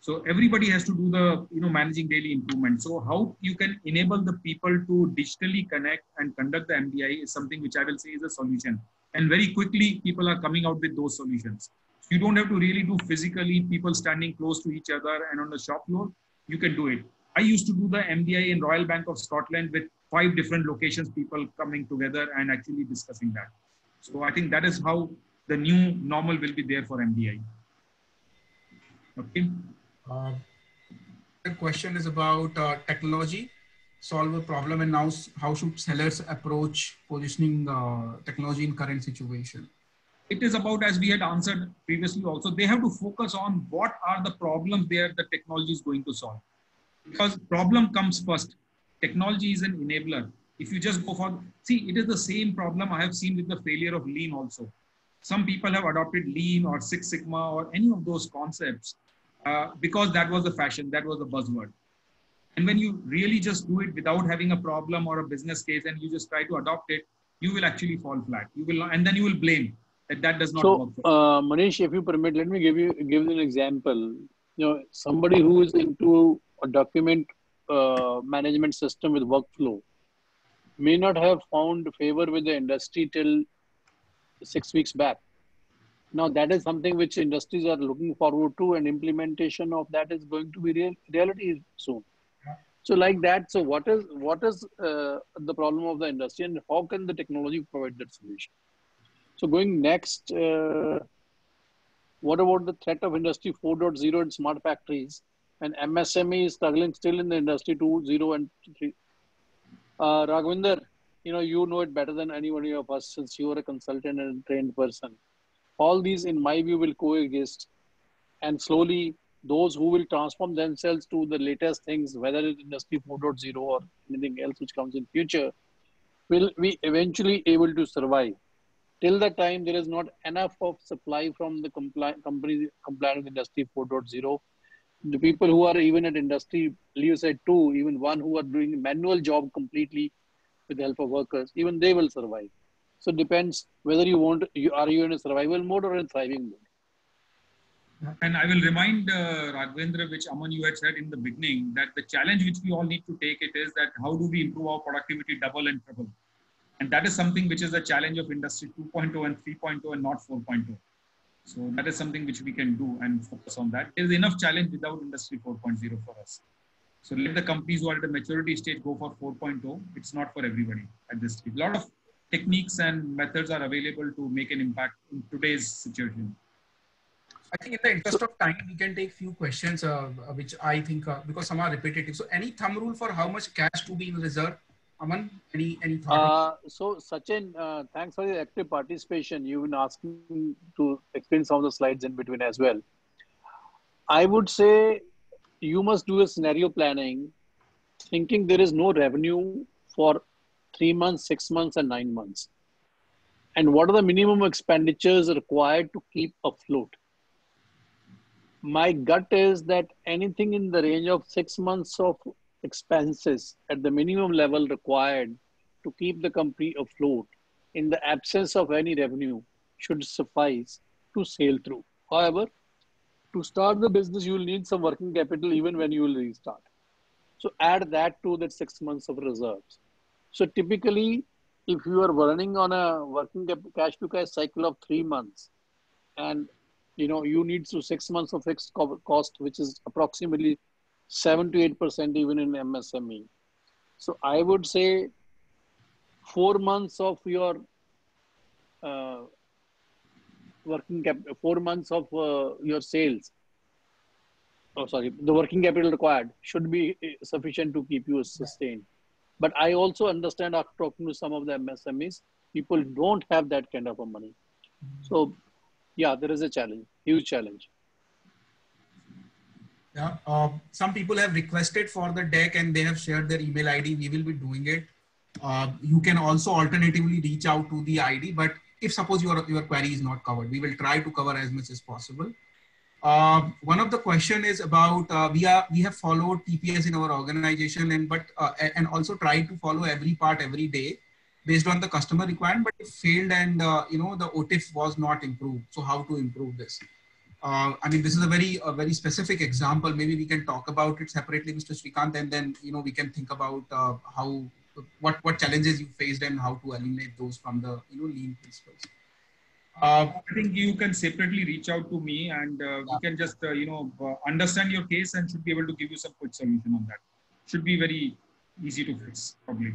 So everybody has to do the managing daily improvement. So how you can enable the people to digitally connect and conduct the MDI is something which I will say is a solution. And very quickly people are coming out with those solutions. So you don't have to really do physically people standing close to each other and on the shop floor. You can do it. I used to do the MDI in Royal Bank of Scotland with 5 different locations, people coming together and actually discussing that. So I think that is how the new normal will be there for MDI. Okay. The question is about technology, solve a problem, and now how should sellers approach positioning technology in current situation? It is about, as we had answered previously also, they have to focus on what are the problems there the technology is going to solve. Because problem comes first. Technology is an enabler. If you just go for, see, it is the same problem I have seen with the failure of lean also. Some people have adopted lean or Six Sigma or any of those concepts because that was the fashion, that was the buzzword. And when you really just do it without having a problem or a business case and you just try to adopt it, you will actually fall flat. You will, and then you will blame that does not work. So, Manish, if you permit, let me give you an example. Somebody who is into a document management system with workflow may not have found favor with the industry till 6 weeks back. Now, that is something which industries are looking forward to, and implementation of that is going to be reality soon. So, like that, so what is the problem of the industry, and how can the technology provide that solution? So, going next, what about the threat of Industry 4.0 and smart factories, and MSME is struggling still in the Industry 2.0 and 3? Raghavinder, you know it better than anybody of us since you are a consultant and a trained person. All these, in my view, will coexist, and slowly those who will transform themselves to the latest things, whether it's Industry 4.0 or anything else which comes in future, will be eventually able to survive. Till the time there is not enough of supply from the companies compliant with Industry 4.0, the people who are even at Industry, leave side 2, even one who are doing manual job completely with the help of workers, even they will survive. So it depends whether are you in a survival mode or in thriving mode. And I will remind Raghavendra, which Aman you had said in the beginning, that the challenge which we all need to take it is that how do we improve our productivity double and triple? And that is something which is a challenge of Industry 2.0 and 3.0 and not 4.0. So that is something which we can do and focus on that. There is enough challenge without Industry 4.0 for us. So let the companies who are at the maturity stage go for 4.0. It's not for everybody at this stage. A lot of techniques and methods are available to make an impact in today's situation. I think in the interest of time, we can take few questions, which I think, because some are repetitive. So any thumb rule for how much cash to be in reserve? Aman, any thought? So Sachin, thanks for your active participation. You've been asking to explain some of the slides in between as well. I would say you must do a scenario planning, thinking there is no revenue for 3 months, 6 months, and 9 months. And what are the minimum expenditures required to keep afloat? My gut is that anything in the range of 6 months of expenses at the minimum level required to keep the company afloat in the absence of any revenue should suffice to sail through. However, to start the business, you will need some working capital even when you will restart. So add that to that 6 months of reserves. So typically, if you are running on a working cash to cash cycle of 3 months, and you need 6 months of fixed cost, which is approximately 7 to 8% even in MSME. So I would say 4 months of your 4 months of your sales. The working capital required should be sufficient to keep you sustained. But I also understand after talking to some of the MSMEs, people don't have that kind of a money. So yeah, there is a challenge, huge challenge. Yeah. Some people have requested for the deck and they have shared their email ID. We will be doing it. You can also alternatively reach out to the ID, but if suppose your query is not covered, we will try to cover as much as possible. One of the question is about we have followed TPS in our organization and also tried to follow every part every day based on the customer requirement, but it failed and the OTIF was not improved. So how to improve this? I mean, this is a very specific example. Maybe we can talk about it separately, Mr. Srikanth, and then we can think about how what challenges you faced and how to eliminate those from the lean principles. I think you can separately reach out to me, and we can just understand your case and should be able to give you some quick solution on that. Should be very easy to fix, probably.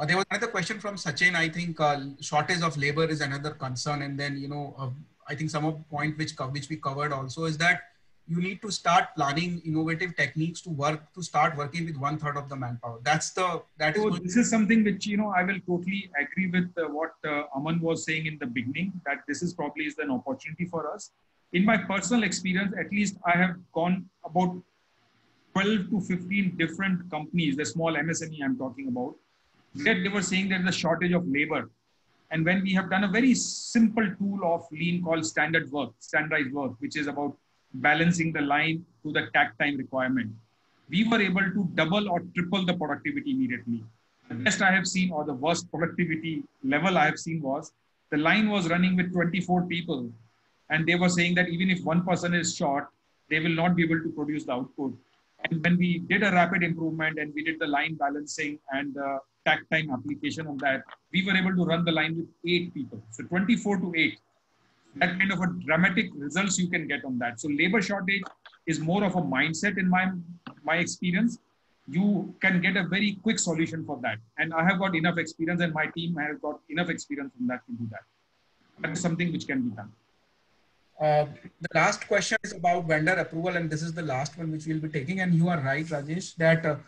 There was another question from Sachin. I think shortage of labor is another concern, and then I think some of the point which we covered also is that you need to start planning innovative techniques to start working with 1/3 of the manpower. So this is something which I will totally agree with what Aman was saying in the beginning, that this is probably is an opportunity for us. In my personal experience, at least I have gone about 12 to 15 different companies, the small MSME I'm talking about, that they were saying there is a shortage of labor. And when we have done a very simple tool of lean called standardized work, which is about balancing the line to the takt time requirement, we were able to double or triple the productivity immediately. The best I have seen, or the worst productivity level I have seen, was the line was running with 24 people. And they were saying that even if one person is short, they will not be able to produce the output. And when we did a rapid improvement and we did the line balancing and takt time application of that, we were able to run the line with 8 people. So 24 to 8. That kind of a dramatic results you can get on that. So labor shortage is more of a mindset in my experience. You can get a very quick solution for that. And I have got enough experience and my team has got enough experience from that to do that. That is something which can be done. The last question is about vendor approval, and this is the last one which we'll be taking. And you are right, Rajesh, that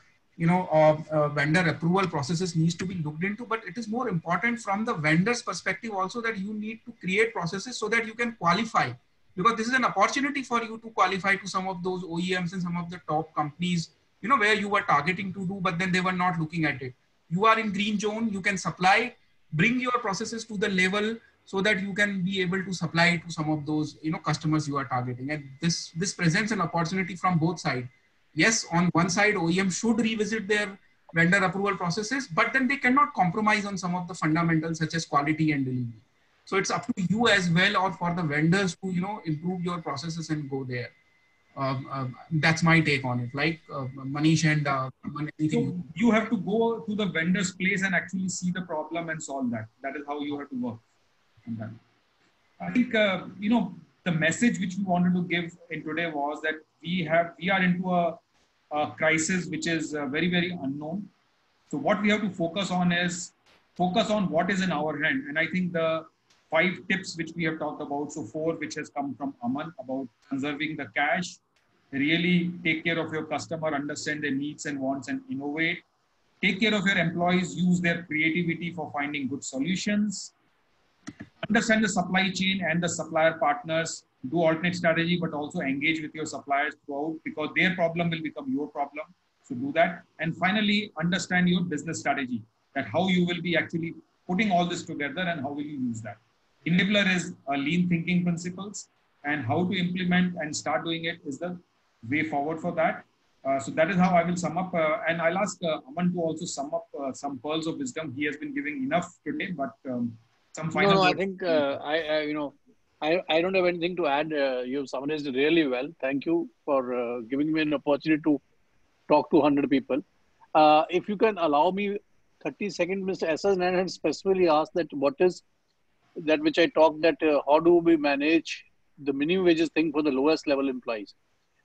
vendor approval processes needs to be looked into, but it is more important from the vendor's perspective also that you need to create processes so that you can qualify, because this is an opportunity for you to qualify to some of those OEMs and some of the top companies, where you were targeting to do, but then they were not looking at it. You are in green zone, you can supply, bring your processes to the level so that you can be able to supply to some of those customers you are targeting. And this presents an opportunity from both sides. Yes, on one side, OEM should revisit their vendor approval processes, but then they cannot compromise on some of the fundamentals such as quality and delivery. So it's up to you as well, or for the vendors to improve your processes and go there. That's my take on it. Like Manish and anything. So you have to go to the vendor's place and actually see the problem and solve that. That is how you have to work on that. I think the message which we wanted to give in today was that we are into a crisis which is very, very unknown. So what we have to focus on is what is in our hand. And I think the 5 tips which we have talked about, so 4 which has come from Aman about conserving the cash, really take care of your customer, understand their needs and wants and innovate, take care of your employees, use their creativity for finding good solutions, understand the supply chain and the supplier partners, do alternate strategy, but also engage with your suppliers throughout, because their problem will become your problem. So do that. And finally, understand your business strategy, that how you will be actually putting all this together and how will you use that. Enabler is lean thinking principles, and how to implement and start doing it is the way forward for that. So that is how I will sum up. And I'll ask Aman to also sum up some pearls of wisdom. He has been giving enough today, but some final No, I think I don't have anything to add. You've summarized it really well. Thank you for giving me an opportunity to talk to 100 people. If you can allow me 30 seconds, Mr. S.S. Nayan had specifically asked that what is that which I talked that how do we manage the minimum wages thing for the lowest level employees.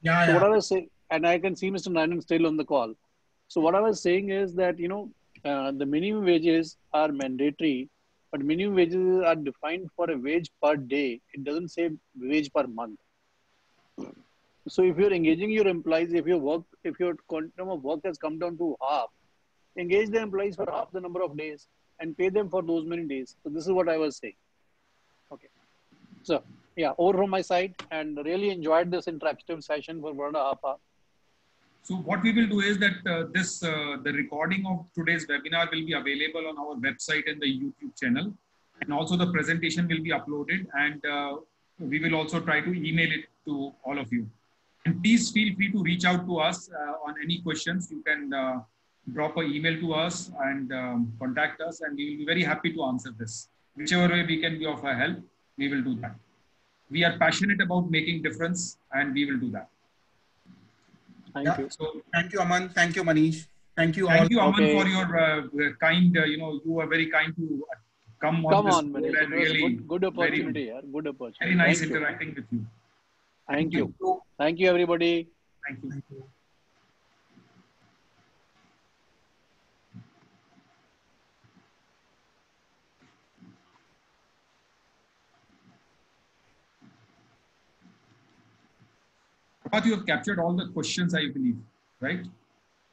So what I was saying, and I can see Mr. Nayan still on the call. So what I was saying is that, the minimum wages are mandatory, but minimum wages are defined for a wage per day. It doesn't say wage per month. So if you're engaging your employees, if your quantum of work has come down to half, engage the employees for half the number of days and pay them for those many days. So this is what I was saying. So yeah, over from my side, and really enjoyed this interactive session for 1.5 hours. So what we will do is that the recording of today's webinar will be available on our website and the YouTube channel, and also the presentation will be uploaded, and we will also try to email it to all of you. And please feel free to reach out to us on any questions. You can drop an email to us and contact us, and we will be very happy to answer this. Whichever way we can be of help, we will do that. We are passionate about making difference, and we will do that. Thank you. So, thank you, Aman. Thank you, Manish. Thank you all. Thank you, Aman, for your kind, you were very kind to come on this. Manish. It was really good opportunity. Good opportunity. Very nice interacting with you. Thank you. Thank you, everybody. Thank you. Thank you. But you have captured all the questions, I believe, right?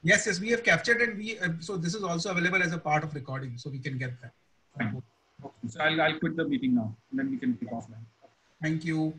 Yes, we have captured, and we so this is also available as a part of recording, so we can get that. Fine. Okay. So I'll quit the meeting now, and then we can pick offline. Thank you.